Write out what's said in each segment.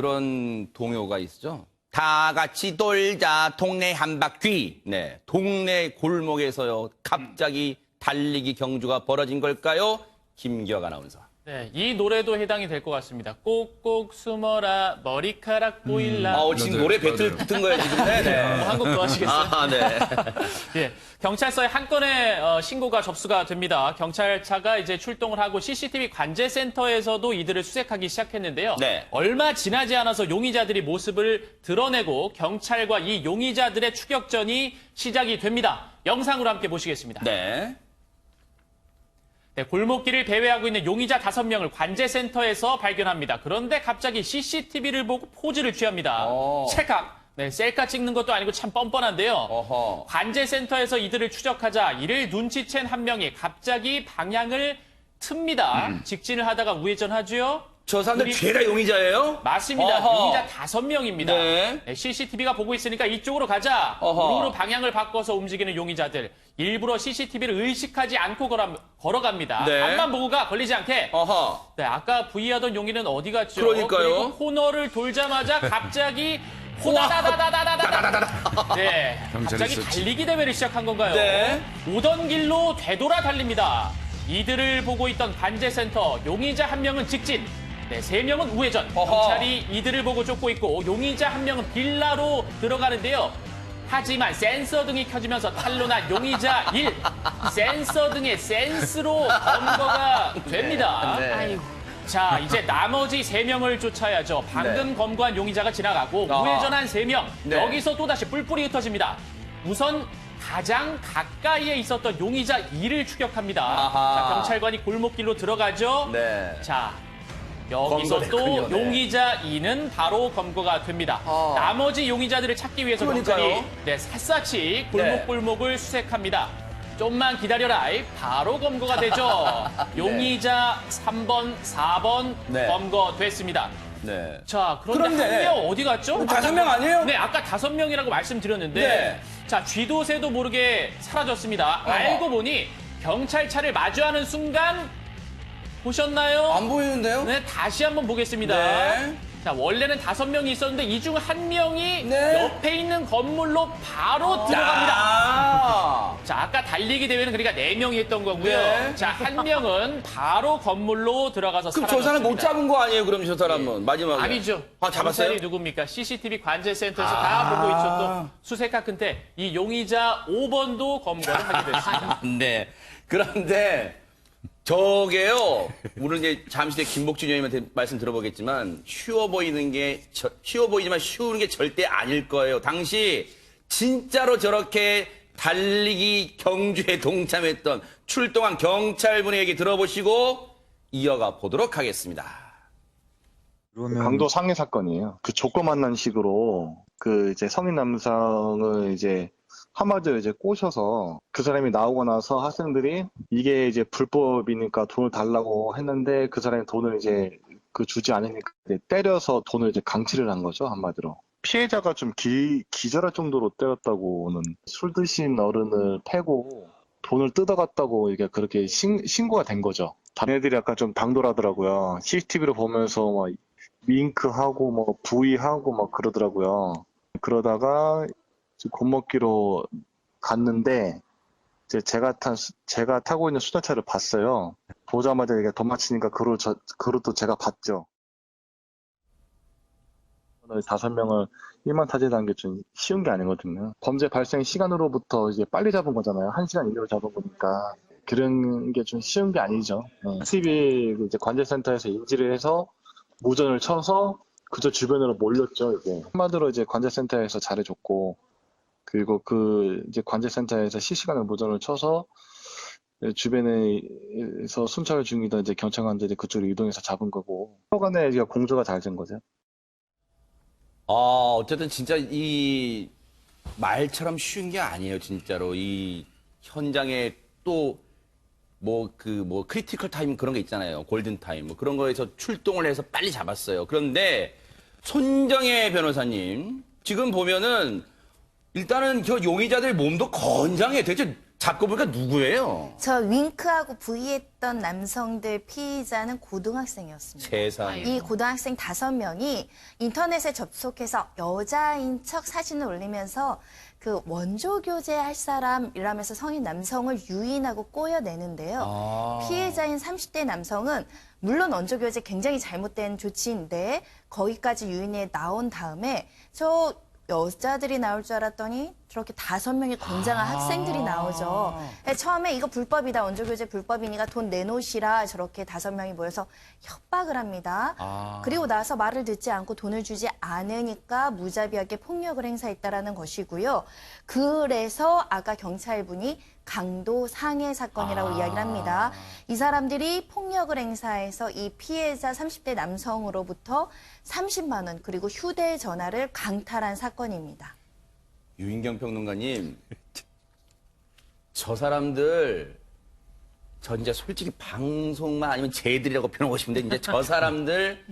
그런 동요가 있죠. 다 같이 돌자 동네 한 바퀴. 네, 동네 골목에서요. 갑자기 달리기 경주가 벌어진 걸까요? 김기혁 아나운서. 네, 이 노래도 해당이 될 것 같습니다. 꼭꼭 숨어라 머리카락 보일라. 지금 맞아요. 노래 배틀 맞아요. 붙은 거예요, 지금. 네네. 뭐 한곡 더 하시겠어요? 네. 예, 경찰서에 한 건의 신고가 접수가 됩니다. 경찰차가 이제 출동을 하고 CCTV 관제센터에서도 이들을 수색하기 시작했는데요. 네. 얼마 지나지 않아서 용의자들이 모습을 드러내고 경찰과 이 용의자들의 추격전이 시작이 됩니다. 영상으로 함께 보시겠습니다. 네. 네, 골목길을 배회하고 있는 용의자 5명을 관제센터에서 발견합니다. 그런데 갑자기 CCTV를 보고 포즈를 취합니다. 찰칵! 네, 셀카 찍는 것도 아니고 참 뻔뻔한데요. 어허. 관제센터에서 이들을 추적하자 이를 눈치챈 한 명이 갑자기 방향을 틉니다. 직진을 하다가 우회전하죠. 저 사람들 우리- 죄다 용의자예요? 맞습니다. 어허. 용의자 5명입니다. 네. CCTV가 보고 있으니까 이쪽으로 가자. 어허. 우르르 방향을 바꿔서 움직이는 용의자들. 일부러 CCTV를 의식하지 않고 걸어갑니다. 네. 앞만 보고 가, 걸리지 않게. 어허. 네, 아까 부위하던 용의는 어디 갔죠? 그러니까요. 그리고 코너를 돌자마자 갑자기 호다다다다다다다. 네, 경찰이 갑자기 있었지. 달리기 대회를 시작한 건가요? 네. 오던 길로 되돌아 달립니다. 이들을 보고 있던 관제센터 용의자 한 명은 직진. 네, 3명은 우회전. 어허. 경찰이 이들을 보고 쫓고 있고 용의자 한 명은 빌라로 들어가는데요. 하지만 센서 등이 켜지면서 탄로난 용의자 1. 센서 등의 센스로 검거가 됩니다. 네. 아이고. 자, 이제 나머지 3명을 쫓아야죠. 방금 검거한 용의자가 지나가고 아하. 우회전한 3명. 네. 여기서 또다시 뿔뿔이 흩어집니다. 우선 가장 가까이에 있었던 용의자 2를 추격합니다. 아하. 자, 경찰관이 골목길로 들어가죠. 네. 자, 여기서 또 검거됐군요. 네. 용의자 2는 바로 검거가 됩니다. 나머지 용의자들을 찾기 위해서 그러니까요. 경찰이 샅샅이 골목골목을 수색합니다. 좀만 기다려라. 바로 검거가 되죠. 용의자 3번, 4번 네. 검거됐습니다. 네. 자, 그런데 한 명 어디 갔죠? 5명 아니에요? 네, 아까 5명이라고 말씀드렸는데 네. 자, 쥐도 새도 모르게 사라졌습니다. 알고 보니 경찰차를 마주하는 순간 보셨나요? 안 보이는데요? 네, 다시 한번 보겠습니다. 네. 자, 원래는 5명이 있었는데 이 중 한 명이 네. 옆에 있는 건물로 바로 들어갑니다. 아. 자, 아까 달리기 대회는 그러니까 4명이 했던 거고요. 네. 자, 한 명은 바로 건물로 들어가서 그럼 저 사람 못 사라졌습니다. 잡은 거 아니에요? 그럼 저 사람은 마지막에. 아니죠. 아, 잡았어요? 경찰이 누굽니까? CCTV 관제센터에서 다 보고 있죠. 또 수색할 끝에 이 용의자 5번도 검거를 하게 됐습니다. 네. 그런데 저게요. 오늘 이제 잠시 뒤에 김복준 의원님한테 말씀 들어보겠지만 쉬워 보이지만 쉬운 게 절대 아닐 거예요. 당시 진짜로 저렇게 달리기 경주에 동참했던 출동한 경찰분의 얘기 들어보시고 이어가 보도록 하겠습니다. 강도 상해 사건이에요. 그 조그만한 식으로 그 이제 성인 남성을 이제 한마디로 이제 꼬셔서 그 사람이 나오고 나서 학생들이 이게 이제 불법이니까 돈을 달라고 했는데 그 사람이 돈을 이제 그 주지 않으니까 이제 때려서 돈을 이제 강취를 한 거죠, 한마디로. 피해자가 좀 기절할 정도로 때렸다고는 술 드신 어른을 패고 돈을 뜯어갔다고 이게 그렇게 신고가 된 거죠. 자네들이 약간 좀 당돌하더라고요. CCTV로 보면서 막 윙크하고 뭐 부위하고 막 그러더라고요. 그러다가 골목길로 갔는데 이제 제가 타고 있는 수자차를 봤어요. 보자마자 이게 덧맞히니까 그걸 또 제가 봤죠. 5명을 일만 타지라는 게 좀 쉬운 게 아니거든요. 범죄 발생 시간으로부터 이제 빨리 잡은 거잖아요. 1시간 이내로 잡은 거니까. 그런 게 좀 쉬운 게 아니죠. TV 이제 관제센터에서 인지를 해서 무전을 쳐서 그저 주변으로 몰렸죠, 이게. 한마디로 이제 관제센터에서 잘해줬고, 그리고 그 이제 관제센터에서 실시간으로 무전을 쳐서 주변에서 순찰 중이던 이제 경찰관들이 그쪽으로 이동해서 잡은 거고, 서간에 이제 공조가 잘 된 거죠. 어쨌든 진짜 이 말처럼 쉬운 게 아니에요, 진짜로. 이 현장에 또 크리티컬 타임 그런 게 있잖아요. 골든 타임. 뭐 그런 거에서 출동을 해서 빨리 잡았어요. 그런데 손정혜 변호사님, 지금 보면은 일단은 저 용의자들 몸도 건장해. 대체 잡고 보니까 누구예요? 저 윙크하고 부위했던 남성들 피의자는 고등학생이었습니다. 세상에. 이 고등학생 5명이 인터넷에 접속해서 여자인 척 사진을 올리면서 그 원조 교제할 사람이라면서 성인 남성을 유인하고 꼬여내는데요. 피해자인 30대 남성은 물론 원조 교제 굉장히 잘못된 조치인데 거기까지 유인해 나온 다음에 저 여자들이 나올 줄 알았더니 저렇게 5명의 건장한 학생들이 나오죠. 처음에 이거 불법이다, 원조교제 불법이니까 돈 내놓으시라 저렇게 5명이 모여서 협박을 합니다. 그리고 나서 말을 듣지 않고 돈을 주지 않으니까 무자비하게 폭력을 행사했다라는 것이고요. 그래서 아까 경찰분이 강도 상해 사건이라고 이야기를 합니다. 이 사람들이 폭력을 행사해서 이 피해자 30대 남성으로부터 30만 원 그리고 휴대전화를 강탈한 사건입니다. 유인경 평론가님, 저 사람들, 저 이제 솔직히 방송만 아니면 쟤들이라고 표현하고 싶은데, 이제 저 사람들,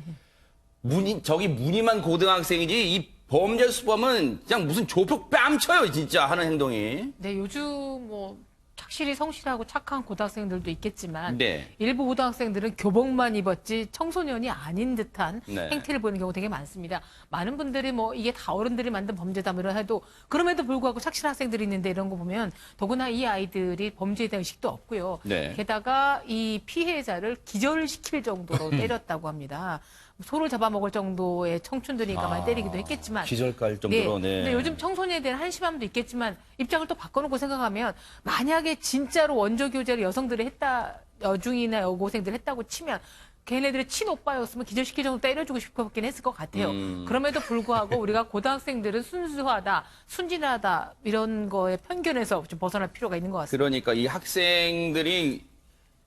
저기 무늬만 고등학생이지, 이 범죄 수범은 그냥 무슨 조폭 뺨쳐요, 진짜, 하는 행동이. 네, 요즘 뭐 착실히 성실하고 착한 고등학생들도 있겠지만 네. 일부 고등학생들은 교복만 입었지 청소년이 아닌 듯한 네. 행태를 보이는 경우 되게 많습니다. 많은 분들이 뭐 이게 다 어른들이 만든 범죄다 뭐 이런 해도 그럼에도 불구하고 착실한 학생들이 있는데 이런 거 보면 더구나 이 아이들이 범죄에 대한 의식도 없고요. 네. 게다가 이 피해자를 기절시킬 정도로 때렸다고 합니다. 소를 잡아먹을 정도의 청춘들이니까 많이 때리기도 했겠지만 기절갈 정도로, 네. 근데 요즘 청소년에 대한 한심함도 있겠지만 입장을 또 바꿔놓고 생각하면 만약에 진짜로 원조 교제를 여성들이 했다, 여중이나 여고생들이 했다고 치면 걔네들의 친오빠였으면 기절시킬 정도 때려주고 싶었긴 했을 것 같아요. 그럼에도 불구하고 우리가 고등학생들은 순수하다, 순진하다 이런 거에 편견에서 좀 벗어날 필요가 있는 것 같습니다. 그러니까 이 학생들이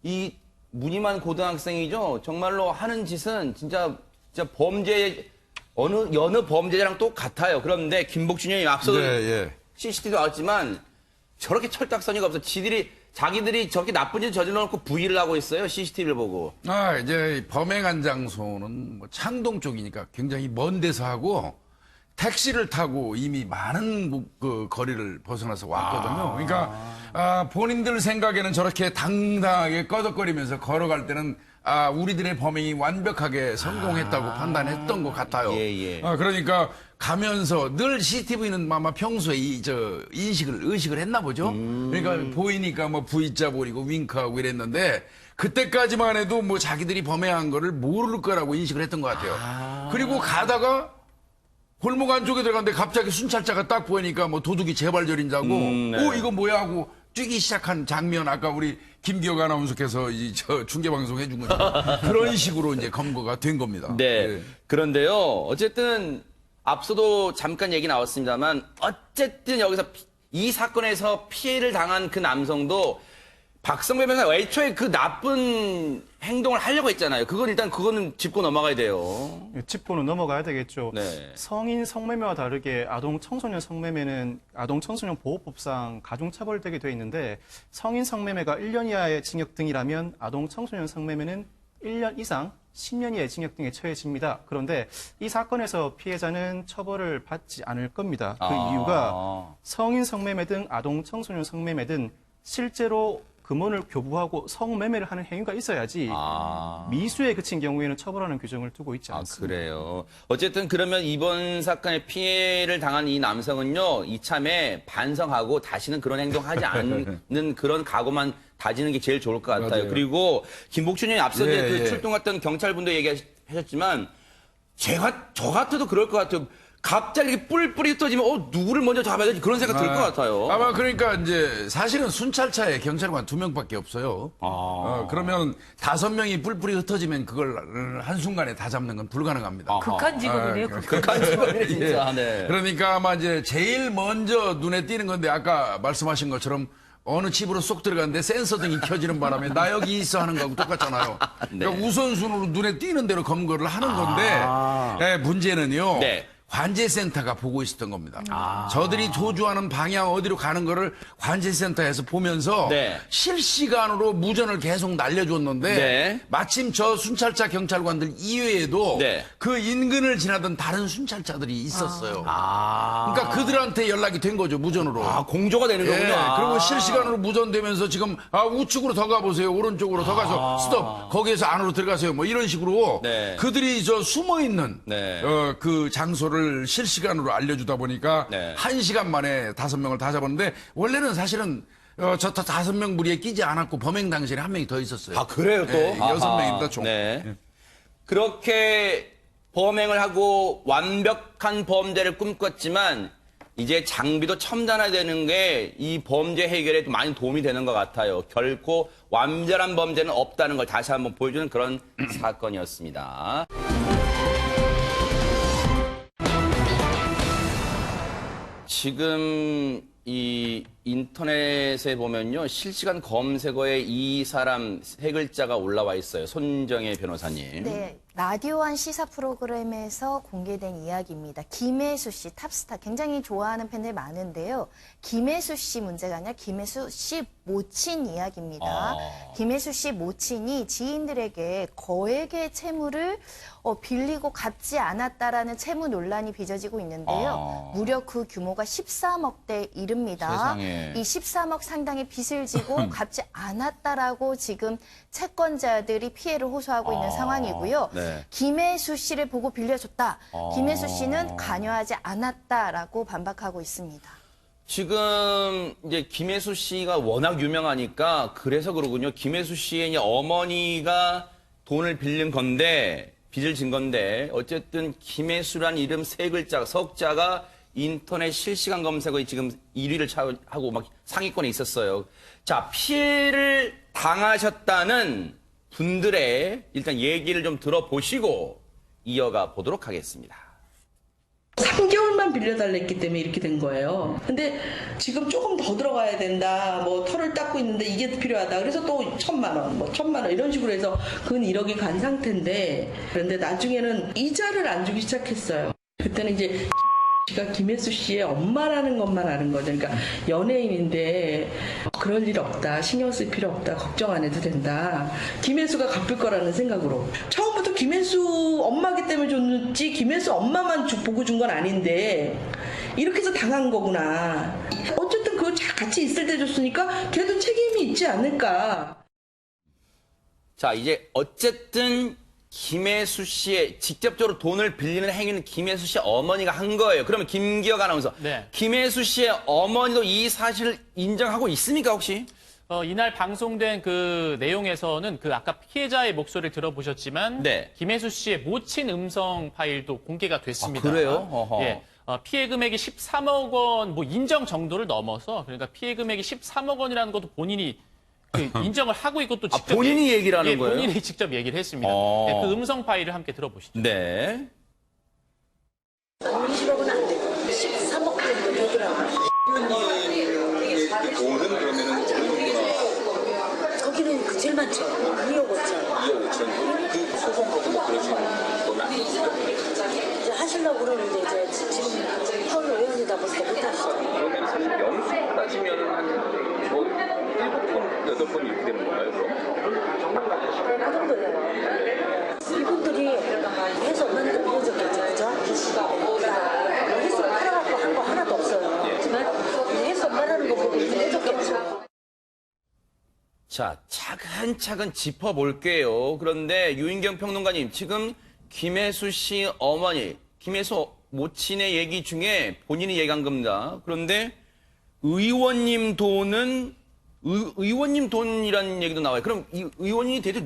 이 무늬만 고등학생이죠. 정말로 하는 짓은 진짜 범죄 여느 범죄자랑 똑같아요. 그런데 김복준 형이 앞서도 CCTV도 나왔지만 저렇게 철딱서니가 없어. 자기들이 저렇게 나쁜 짓 저질러 놓고 부의를 하고 있어요. CCTV를 보고. 이제 범행한 장소는 뭐 창동 쪽이니까 굉장히 먼 데서 하고 택시를 타고 이미 많은 그 거리를 벗어나서 왔거든요. 그러니까 본인들 생각에는 저렇게 당당하게 꺼덕거리면서 걸어갈 때는 우리들의 범행이 완벽하게 성공했다고 판단했던 것 같아요. 예. 그러니까 가면서 늘 CCTV는 아마 평소에 의식을 했나 보죠. 그러니까 보이니까 뭐 V자 보이고 윙크하고 이랬는데 그때까지만 해도 뭐 자기들이 범행한 거를 모를 거라고 인식을 했던 것 같아요. 그리고 가다가 골목 안쪽에 들어갔는데 갑자기 순찰차가 딱 보이니까 뭐 도둑이 재발절인자고 네. 이거 뭐야 하고 뛰기 시작한 장면 아까 우리 김기혁 아나운서께서 저 중계방송 해준 거죠. 그런 식으로 이제 검거가 된 겁니다. 네. 그런데요. 어쨌든 앞서도 잠깐 얘기 나왔습니다만 어쨌든 여기서 이 사건에서 피해를 당한 그 남성도 박성배 변호사 애초에 그 나쁜 행동을 하려고 했잖아요. 그거는 짚고 넘어가야 돼요. 짚고는 넘어가야 되겠죠. 네. 성인 성매매와 다르게 아동 청소년 성매매는 아동 청소년 보호법상 가중처벌되게 돼 있는데 성인 성매매가 1년 이하의 징역 등이라면 아동 청소년 성매매는 1년 이상 10년 이하의 징역 등에 처해집니다. 그런데 이 사건에서 피해자는 처벌을 받지 않을 겁니다. 그 이유가 성인 성매매 등 아동 청소년 성매매 등 실제로 금원을 교부하고 성매매를 하는 행위가 있어야지 미수에 그친 경우에는 처벌하는 규정을 두고 있지 않습니다. 그래요. 어쨌든 그러면 이번 사건의 피해를 당한 이 남성은요, 이참에 반성하고 다시는 그런 행동하지 않는 그런 각오만 다지는 게 제일 좋을 것 같아요. 맞아요. 그리고 김복준 형이 앞서 출동 갔던 경찰분도 얘기하셨지만 저 같아도 그럴 것 같아요. 갑자기 이렇게 뿔뿔이 흩어지면 누구를 먼저 잡아야 되지 그런 생각 들 것 같아요. 아마 그러니까 이제 사실은 순찰차에 경찰관 2명밖에 없어요. 그러면 5명이 뿔뿔이 흩어지면 그걸 한순간에 다 잡는 건 불가능합니다. 극한 직업이네요. 극한 직업이네 진짜. 네. 그러니까 아마 이제 제일 먼저 눈에 띄는 건데 아까 말씀하신 것처럼 어느 집으로 쏙 들어갔는데 센서 등이 켜지는 바람에 나 여기 있어 하는 거하고 똑같잖아요. 그러니까 우선순위로 눈에 띄는 대로 검거를 하는 건데 문제는요. 네. 관제센터가 보고 있었던 겁니다. 저들이 도주하는 방향 어디로 가는 거를 관제센터에서 보면서 네. 실시간으로 무전을 계속 날려줬는데 네. 마침 저 순찰차 경찰관들 이외에도 네. 그 인근을 지나던 다른 순찰차들이 있었어요. 아. 그러니까 그들한테 연락이 된 거죠, 무전으로. 아, 공조가 되는 예, 거군요. 아. 그리고 실시간으로 무전되면서 지금 우측으로 더 가보세요. 오른쪽으로 더 가서 스톱. 거기에서 안으로 들어가세요. 뭐 이런 식으로 네. 그들이 저 숨어 있는 네. 그 장소를 실시간으로 알려주다 보니까 네. 1시간 만에 5명을 다 잡았는데 원래는 사실은 저 5명 무리에 끼지 않았고 범행 당시에 1명이 더 있었어요. 아, 그래요, 또? 예, 아하. 6명입니다, 총. 네. 그렇게 범행을 하고 완벽한 범죄를 꿈꿨지만 이제 장비도 첨단화되는 게 이 범죄 해결에 많이 도움이 되는 것 같아요. 결코 완전한 범죄는 없다는 걸 다시 한번 보여주는 그런 사건이었습니다. 지금 이 인터넷에 보면요. 실시간 검색어에 이 사람 세 글자가 올라와 있어요. 손정혜 변호사님. 네, 라디오 한 시사 프로그램에서 공개된 이야기입니다. 김혜수 씨, 탑스타 굉장히 좋아하는 팬들 많은데요. 김혜수 씨 문제가 아니라 김혜수 씨 모친 이야기입니다. 김혜수 씨 모친이 지인들에게 거액의 채무를 빌리고 갚지 않았다라는 채무 논란이 빚어지고 있는데요. 무려 그 규모가 13억대에 이릅니다. 세상에. 이 13억 상당의 빚을 지고 갚지 않았다라고 지금 채권자들이 피해를 호소하고 있는 상황이고요. 네. 김혜수 씨를 보고 빌려줬다. 김혜수 씨는 관여하지 않았다라고 반박하고 있습니다. 지금 이제 김혜수 씨가 워낙 유명하니까 그래서 그러군요. 김혜수 씨의 이제 어머니가 돈을 빌린 건데 빚을 진 건데 어쨌든 김혜수란 이름 세 글자 석자가 인터넷 실시간 검색어에 지금 1위를 차지하고 막 상위권에 있었어요. 자, 피해를 당하셨다는 분들의 일단 얘기를 좀 들어보시고 이어가 보도록 하겠습니다. 3개월만 빌려달랬기 때문에 이렇게 된 거예요. 근데 지금 조금 더 들어가야 된다. 뭐 털을 닦고 있는데 이게 필요하다. 그래서 또 1,000만 원, 뭐 1,000만 원 이런 식으로 해서 근 1억이 간 상태인데 그런데 나중에는 이자를 안 주기 시작했어요. 그때는 이제 씨가 김혜수 씨의 엄마라는 것만 아는 거죠. 그러니까 연예인인데 그럴 일 없다. 신경 쓸 필요 없다. 걱정 안 해도 된다. 김혜수가 갚을 거라는 생각으로. 처음부터 김혜수 엄마기 때문에 줬지 김혜수 엄마만 보고 준 건 아닌데 이렇게 해서 당한 거구나. 어쨌든 그거 같이 있을 때 줬으니까 걔도 책임이 있지 않을까. 자, 이제 어쨌든 김혜수 씨의 직접적으로 돈을 빌리는 행위는 김혜수 씨 어머니가 한 거예요. 그러면 김기혁 아나운서, 네. 김혜수 씨의 어머니도 이 사실을 인정하고 있습니까 혹시? 이날 방송된 그 내용에서는 그 아까 피해자의 목소리를 들어보셨지만 네. 김혜수 씨의 모친 음성 파일도 공개가 됐습니다. 아, 그래요? 어허. 예. 피해 금액이 13억 원, 뭐 인정 정도를 넘어서 그러니까 피해 금액이 13억 원이라는 것도 본인이 그 인정을 하고 있고 또 직접 본인이 얘기를 하는 거예요? 본인이 직접 얘기를 했습니다. 네, 그 음성 파일을 함께 들어보시죠. 네. 20억은 안 되고 13억 정도 되더라고요. 돈은 그러면은 거기는 그 제일 많죠. 2억 5천. 2억 5천. 그 소송하고 뭐 그러시는 건 아니시죠? 이제 하시려고 그러는데 이제 지금 서울 의원이다 보니까 못하시죠. 그러면 사실 연수 따지면 한뭐 7번, 8번 이렇게 되는 건가요, 그럼? 그 정도예요. 이분들이 해서 없는 거 보여줬겠죠. 그죠? 해서 팔아갖고 한 거 하나도 없어요. 하지만 해서 없다는 거 보고 해줬겠죠. 자, 차근차근 짚어볼게요. 그런데 유인경 평론가님, 지금 김혜수 씨 어머니, 김혜수 모친의 얘기 중에 본인이 얘기한 겁니다. 그런데 의원님 돈은 의원님 돈이라는 얘기도 나와요. 그럼 이 의원이 대체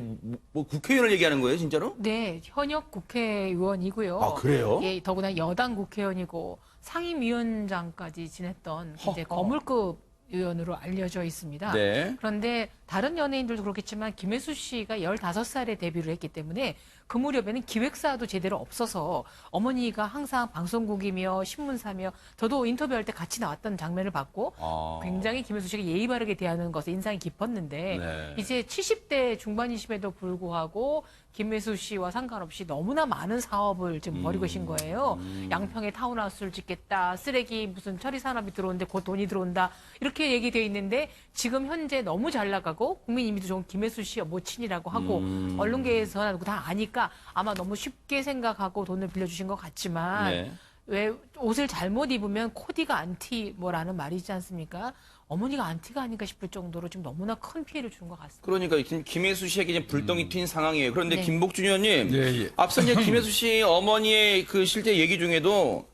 뭐 국회의원을 얘기하는 거예요, 진짜로? 네, 현역 국회의원이고요. 아, 그래요? 예, 더구나 여당 국회의원이고 상임위원장까지 지냈던 이제 허허. 거물급 의원으로 알려져 있습니다. 네. 그런데 다른 연예인들도 그렇겠지만 김혜수 씨가 15살에 데뷔를 했기 때문에 그 무렵에는 기획사도 제대로 없어서 어머니가 항상 방송국이며 신문사며 저도 인터뷰할 때 같이 나왔던 장면을 봤고 굉장히 김혜수 씨가 예의 바르게 대하는 것에 인상이 깊었는데 네. 이제 70대 중반이심에도 불구하고 김혜수 씨와 상관없이 너무나 많은 사업을 지금 벌이고 계신 거예요. 양평에 타운하우스를 짓겠다. 쓰레기 무슨 처리 산업이 들어오는데 곧 돈이 들어온다. 이렇게 얘기되어 있는데 지금 현재 너무 잘 나가고 국민 이미도 좋은 김혜수 씨 모친이라고 하고 언론계에서 다 아니까 아마 너무 쉽게 생각하고 돈을 빌려주신 것 같지만 네. 왜 옷을 잘못 입으면 코디가 안티 뭐라는 말이 있지 않습니까? 어머니가 안티가 아닌가 싶을 정도로 지금 너무나 큰 피해를 준 것 같습니다. 그러니까 김혜수 씨에게 지금 불똥이 튄 상황이에요. 그런데 네. 김복준 의원님, 예, 예. 앞서 이제 김혜수 씨 어머니의 그 실제 얘기 중에도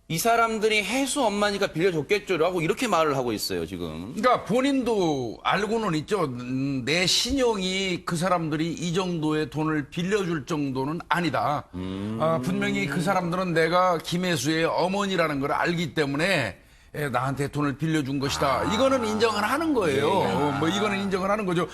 이 사람들이 혜수 엄마니까 빌려줬겠죠라고 이렇게 말을 하고 있어요, 지금. 그러니까 본인도 알고는 있죠. 내 신용이 그 사람들이 이 정도의 돈을 빌려줄 정도는 아니다. 분명히 그 사람들은 내가 김혜수의 어머니라는 걸 알기 때문에 나한테 돈을 빌려준 것이다. 이거는 인정을 하는 거예요. 뭐 이거는 인정을 하는 거죠.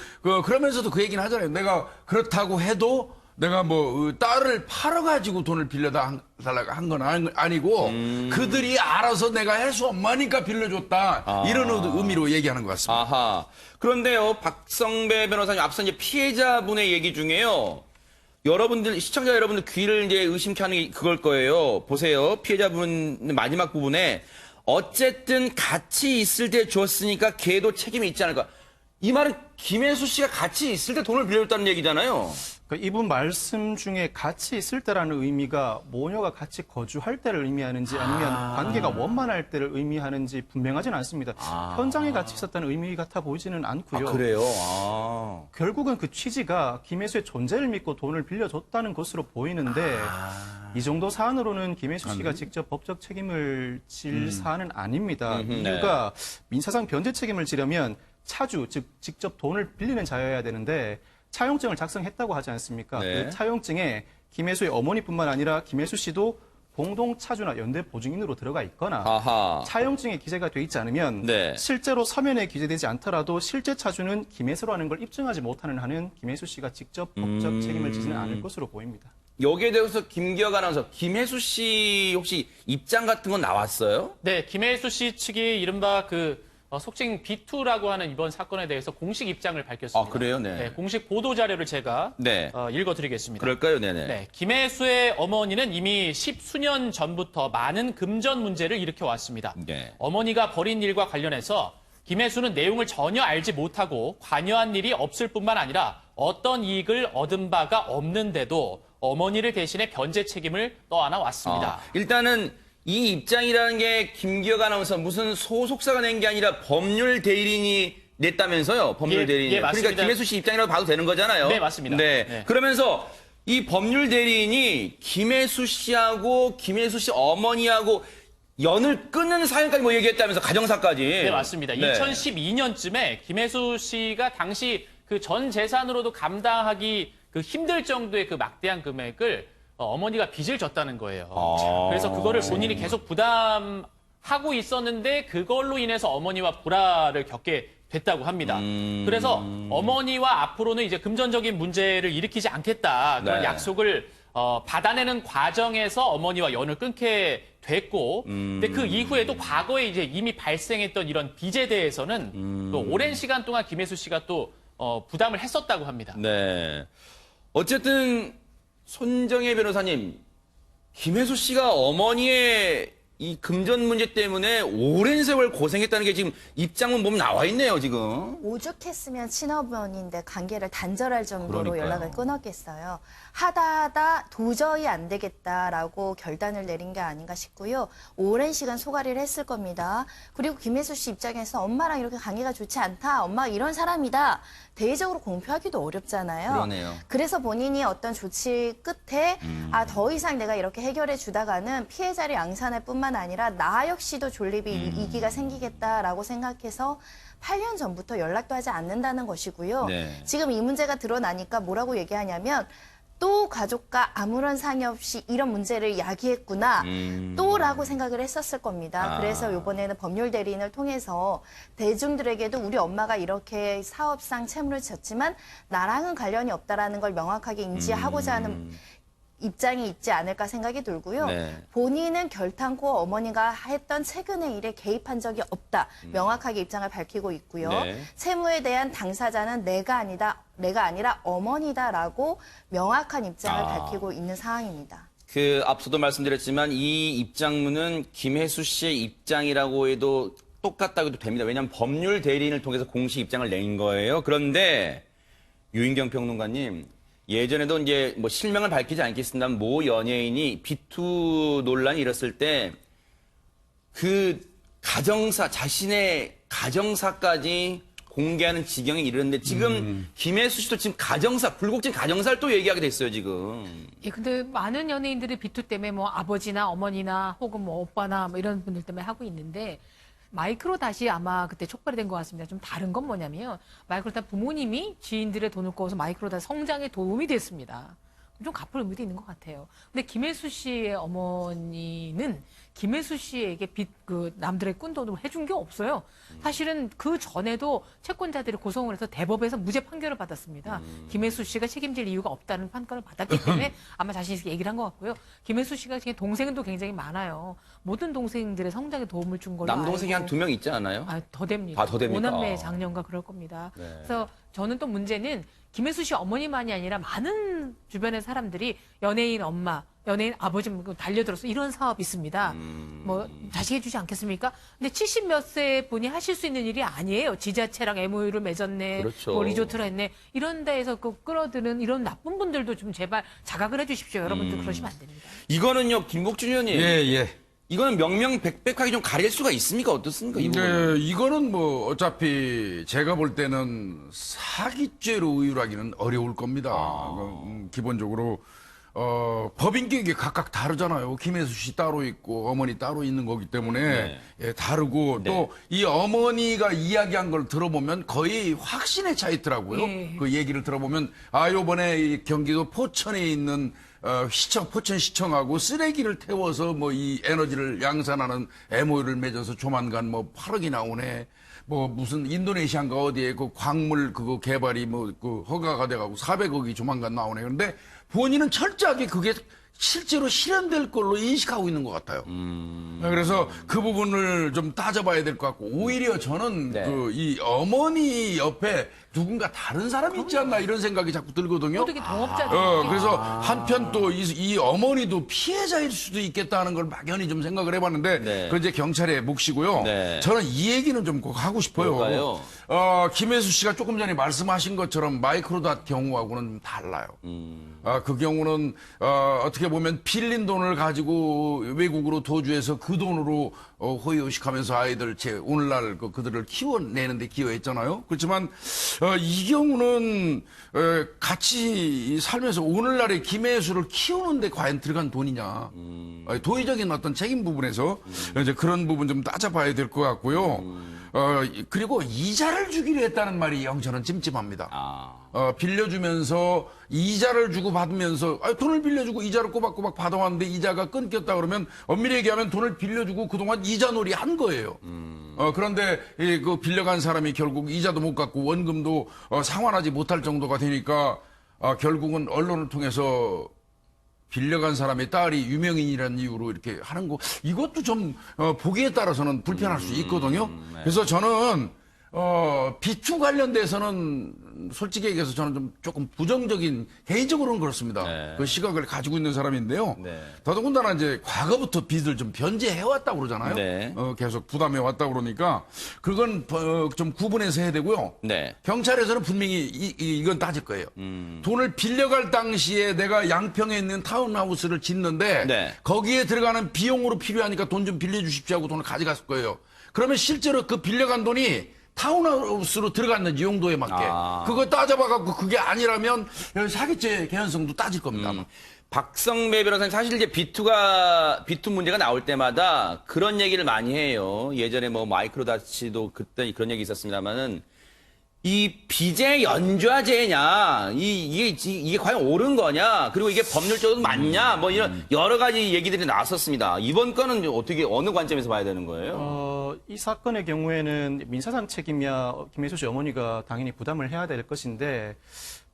그러면서도 그 얘기는 하잖아요. 내가 그렇다고 해도 내가 뭐 딸을 팔아가지고 돈을 빌려달라고 한 건 아니고 그들이 알아서 내가 혜수 엄마니까 빌려줬다. 이런 의미로 얘기하는 것 같습니다. 아하. 그런데요, 박성배 변호사님 앞서 이제 피해자분의 얘기 중에요. 여러분들, 시청자 여러분들 귀를 이제 의심케 하는 게 그걸 거예요. 보세요. 피해자분 마지막 부분에 어쨌든 같이 있을 때 줬으니까 걔도 책임이 있지 않을까. 이 말은 김혜수 씨가 같이 있을 때 돈을 빌려줬다는 얘기잖아요. 그러니까 이분 말씀 중에 같이 있을 때라는 의미가 모녀가 같이 거주할 때를 의미하는지 아니면 관계가 원만할 때를 의미하는지 분명하진 않습니다. 현장에 같이 있었다는 의미 같아 보이지는 않고요. 그래요? 결국은 그 취지가 김혜수의 존재를 믿고 돈을 빌려줬다는 것으로 보이는데 이 정도 사안으로는 김혜수 씨가 직접 법적 책임을 질 사안은 아닙니다. 이유가 민사상 변제 책임을 지려면 차주, 즉 직접 돈을 빌리는 자여야 되는데 차용증을 작성했다고 하지 않습니까? 네. 그 차용증에 김혜수의 어머니뿐만 아니라 김혜수 씨도 공동 차주나 연대 보증인으로 들어가 있거나 아하. 차용증에 기재가 돼 있지 않으면 네. 실제로 서면에 기재되지 않더라도 실제 차주는 김혜수라는 걸 입증하지 못하는 한은 김혜수 씨가 직접 법적 책임을 지지는 않을 것으로 보입니다. 여기에 대해서 김기혁 아나운서, 김혜수 씨 혹시 입장 같은 건 나왔어요? 네, 김혜수 씨 측이 이른바 속칭 B2라고 하는 이번 사건에 대해서 공식 입장을 밝혔습니다. 아, 그래요? 네. 공식 보도 자료를 제가 네. 읽어드리겠습니다. 그럴까요? 네네. 네, 김혜수의 어머니는 이미 10수년 전부터 많은 금전 문제를 일으켜왔습니다. 네. 어머니가 벌인 일과 관련해서 김혜수는 내용을 전혀 알지 못하고 관여한 일이 없을 뿐만 아니라 어떤 이익을 얻은 바가 없는데도 어머니를 대신해 변제 책임을 떠안아 왔습니다. 일단은 이 입장이라는 게 김기혁 아나운서 무슨 소속사가 낸 게 아니라 법률 대리인이 냈다면서요? 법률 예, 대리인. 예, 맞습니다. 그러니까 김혜수 씨 입장이라고 봐도 되는 거잖아요. 네, 맞습니다. 네. 네. 그러면서 이 법률 대리인이 김혜수 씨하고 김혜수 씨 어머니하고 연을 끊는 사연까지 뭐 얘기했다면서 가정사까지. 네, 맞습니다. 네. 2012년쯤에 김혜수 씨가 당시 그 전 재산으로도 감당하기 힘들 정도의 그 막대한 금액을 어머니가 빚을 졌다는 거예요. 그래서 그거를 본인이 계속 부담하고 있었는데 그걸로 인해서 어머니와 불화를 겪게 됐다고 합니다. 그래서 어머니와 앞으로는 이제 금전적인 문제를 일으키지 않겠다. 그런 네. 약속을 받아내는 과정에서 어머니와 연을 끊게 됐고, 근데 그 이후에도 과거에 이제 이미 발생했던 이런 빚에 대해서는 또 오랜 시간 동안 김혜수 씨가 또 부담을 했었다고 합니다. 네. 어쨌든 손정혜 변호사님, 김혜수 씨가 어머니의 이 금전 문제 때문에 오랜 세월 고생했다는 게 지금 입장문 보면 나와 있네요, 지금. 오죽했으면 친어머니인데 관계를 단절할 정도로 그러니까요. 연락을 끊었겠어요. 하다 도저히 안 되겠다라고 결단을 내린 게 아닌가 싶고요. 오랜 시간 소가리를 했을 겁니다. 그리고 김혜수 씨 입장에서 엄마랑 이렇게 관계가 좋지 않다. 엄마가 이런 사람이다. 대외적으로 공표하기도 어렵잖아요. 그러네요. 그래서 본인이 어떤 조치 끝에 더 이상 내가 이렇게 해결해 주다가는 피해자를 양산할 뿐만 아니라 나 역시도 존립이 이기가 생기겠다라고 생각해서 8년 전부터 연락도 하지 않는다는 것이고요. 네. 지금 이 문제가 드러나니까 뭐라고 얘기하냐면 또 가족과 아무런 상의 없이 이런 문제를 야기했구나 또라고 생각을 했었을 겁니다. 그래서 이번에는 법률 대리인을 통해서 대중들에게도 우리 엄마가 이렇게 사업상 채무를 졌지만 나랑은 관련이 없다라는 걸 명확하게 인지하고자 하는 입장이 있지 않을까 생각이 들고요. 네. 본인은 결탄코 어머니가 했던 최근의 일에 개입한 적이 없다. 명확하게 입장을 밝히고 있고요. 네. 채무에 대한 당사자는 내가 아니라 어머니다라고 명확한 입장을 밝히고 있는 상황입니다. 그 앞서도 말씀드렸지만 이 입장문은 김혜수 씨의 입장이라고 해도 똑같다고 해도 됩니다. 왜냐하면 법률 대리인을 통해서 공식 입장을 낸 거예요. 그런데 유인경 평론가님, 예전에도 이제 뭐 실명을 밝히지 않겠습니다만 모 연예인이 비투 논란이 일었을 때 그 가정사, 자신의 가정사까지 공개하는 지경에 이르는데 지금 김혜수 씨도 지금 가정사, 불국진 가정사를 또 얘기하게 됐어요, 지금. 예, 근데 많은 연예인들이 비투 때문에 뭐 아버지나 어머니나 혹은 뭐 오빠나 뭐 이런 분들 때문에 하고 있는데 마이크로 다시 아마 그때 촉발이 된 것 같습니다. 좀 다른 건 뭐냐면 마이크로 다 부모님이 지인들의 돈을 꿔서 마이크로 다 성장에 도움이 됐습니다. 좀 갚을 의미도 있는 것 같아요. 근데 김혜수 씨의 어머니는 김혜수 씨에게 그 남들의 꾼 돈으로 해준 게 없어요. 사실은 그 전에도 채권자들이 고소를 해서 대법에서 무죄 판결을 받았습니다. 김혜수 씨가 책임질 이유가 없다는 판결을 받았기 때문에 아마 자신 있게 얘기를 한 것 같고요. 김혜수 씨가 지금 동생도 굉장히 많아요. 모든 동생들의 성장에 도움을 준 걸로 남동생이 한 알고. 2명 있지 않아요? 아, 더 됩니다. 아, 더 됩니까? 오남매 장녀인가 그럴 겁니다. 네. 그래서 저는 또 문제는 김혜수 씨 어머니만이 아니라 많은 주변의 사람들이 연예인 엄마, 연예인 아버지 달려들어서 이런 사업 있습니다. 뭐 자식해주지 않겠습니까? 근데 70 몇 세 분이 하실 수 있는 일이 아니에요. 지자체랑 MOU를 맺었네, 그렇죠. 뭐 리조트를 했네. 이런 데에서 그 끌어들은 이런 나쁜 분들도 좀 제발 자각을 해주십시오. 여러분들 그러시면 안 됩니다. 이거는요, 김복준 의원님. 예. 이거는 명명백백하게 좀 가릴 수가 있습니까? 어떻습니까? 이 부분은? 네, 이거는 뭐 어차피 제가 볼 때는 사기죄로 의율하기는 어려울 겁니다. 기본적으로 법인격이 각각 다르잖아요. 김혜수 씨 따로 있고 어머니 따로 있는 거기 때문에 네. 예, 다르고 또 이 어머니가 이야기한 걸 들어보면 거의 확신에 차 있더라고요. 예. 그 얘기를 들어보면 요번에 이 경기도 포천에 있는 포천시청하고 쓰레기를 태워서 뭐 이 에너지를 양산하는 MOU를 맺어서 조만간 뭐 8억이 나오네. 뭐 무슨 인도네시아인가 어디에 그 광물 그거 개발이 뭐 그 허가가 돼가고 400억이 조만간 나오네. 그런데 본인은 철저하게 그게 실제로 실현될 걸로 인식하고 있는 것 같아요. 그래서 그 부분을 좀 따져봐야 될 것 같고 오히려 저는 네. 그 이 어머니 옆에 누군가 다른 사람이 있지 않나 이런 생각이 자꾸 들거든요. 모두게 동업자들. 그래서 한편 또 이 어머니도 피해자일 수도 있겠다는 걸 막연히 좀 생각을 해봤는데 네. 그건 이제 경찰의 몫이고요. 네. 저는 이 얘기는 좀 꼭 하고 싶어요. 뭘까요? 김혜수 씨가 조금 전에 말씀하신 것처럼 마이크로닷 경우하고는 좀 달라요. 그 경우는 어떻게 보면 빌린 돈을 가지고 외국으로 도주해서 그 돈으로 호의호식하면서 아이들 오늘날 그들을 키워내는데 기여했잖아요. 그렇지만 이 경우는 같이 살면서 오늘날의 김혜수를 키우는데 과연 들어간 돈이냐. 도의적인 어떤 책임 부분에서 이제 그런 부분 좀 따져봐야 될 것 같고요. 그리고 이자를 주기로 했다는 말이 영 저는 찜찜합니다. 빌려주면서 이자를 주고 받으면서 돈을 빌려주고 이자를 꼬박꼬박 받아왔는데 이자가 끊겼다 그러면 엄밀히 얘기하면 돈을 빌려주고 그동안 이자놀이 한 거예요. 그런데 그 빌려간 사람이 결국 이자도 못 갚고 원금도 상환하지 못할 정도가 되니까 결국은 언론을 통해서 빌려간 사람의 딸이 유명인이라는 이유로 이렇게 하는 거 이것도 좀 보기에 따라서는 불편할 수 있거든요. 그래서 저는 비투 관련돼서는 솔직히 얘기해서 저는 좀 조금 부정적인 개인적으로는 그렇습니다. 네. 그 시각을 가지고 있는 사람인데요. 네. 더더군다나 이제 과거부터 빚을 좀 변제해왔다고 그러잖아요. 네. 계속 부담해왔다고 그러니까 그건 좀 구분해서 해야 되고요. 네. 경찰에서는 분명히 이건 따질 거예요. 돈을 빌려갈 당시에 내가 양평에 있는 타운하우스를 짓는데 네. 거기에 들어가는 비용으로 필요하니까 돈 좀 빌려주십시오 하고 돈을 가져갔을 거예요. 그러면 실제로 그 빌려간 돈이 타운하우스로 들어갔는지 용도에 맞게 그거 따져봐갖고 그게 아니라면 사기죄 개연성도 따질 겁니다. 박성배 변호사님, 사실 이제 비투 문제가 나올 때마다 그런 얘기를 많이 해요. 예전에 뭐 마이크로다치도 그때 그런 얘기 있었습니다만은 이 비제 연좌제냐, 이게 과연 옳은 거냐, 그리고 이게 법률적으로 맞냐, 뭐 이런 여러 가지 얘기들이 나왔었습니다. 이번 건은 어떻게, 어느 관점에서 봐야 되는 거예요? 이 사건의 경우에는 민사상 책임이야 김혜수 씨 어머니가 당연히 부담을 해야 될 것인데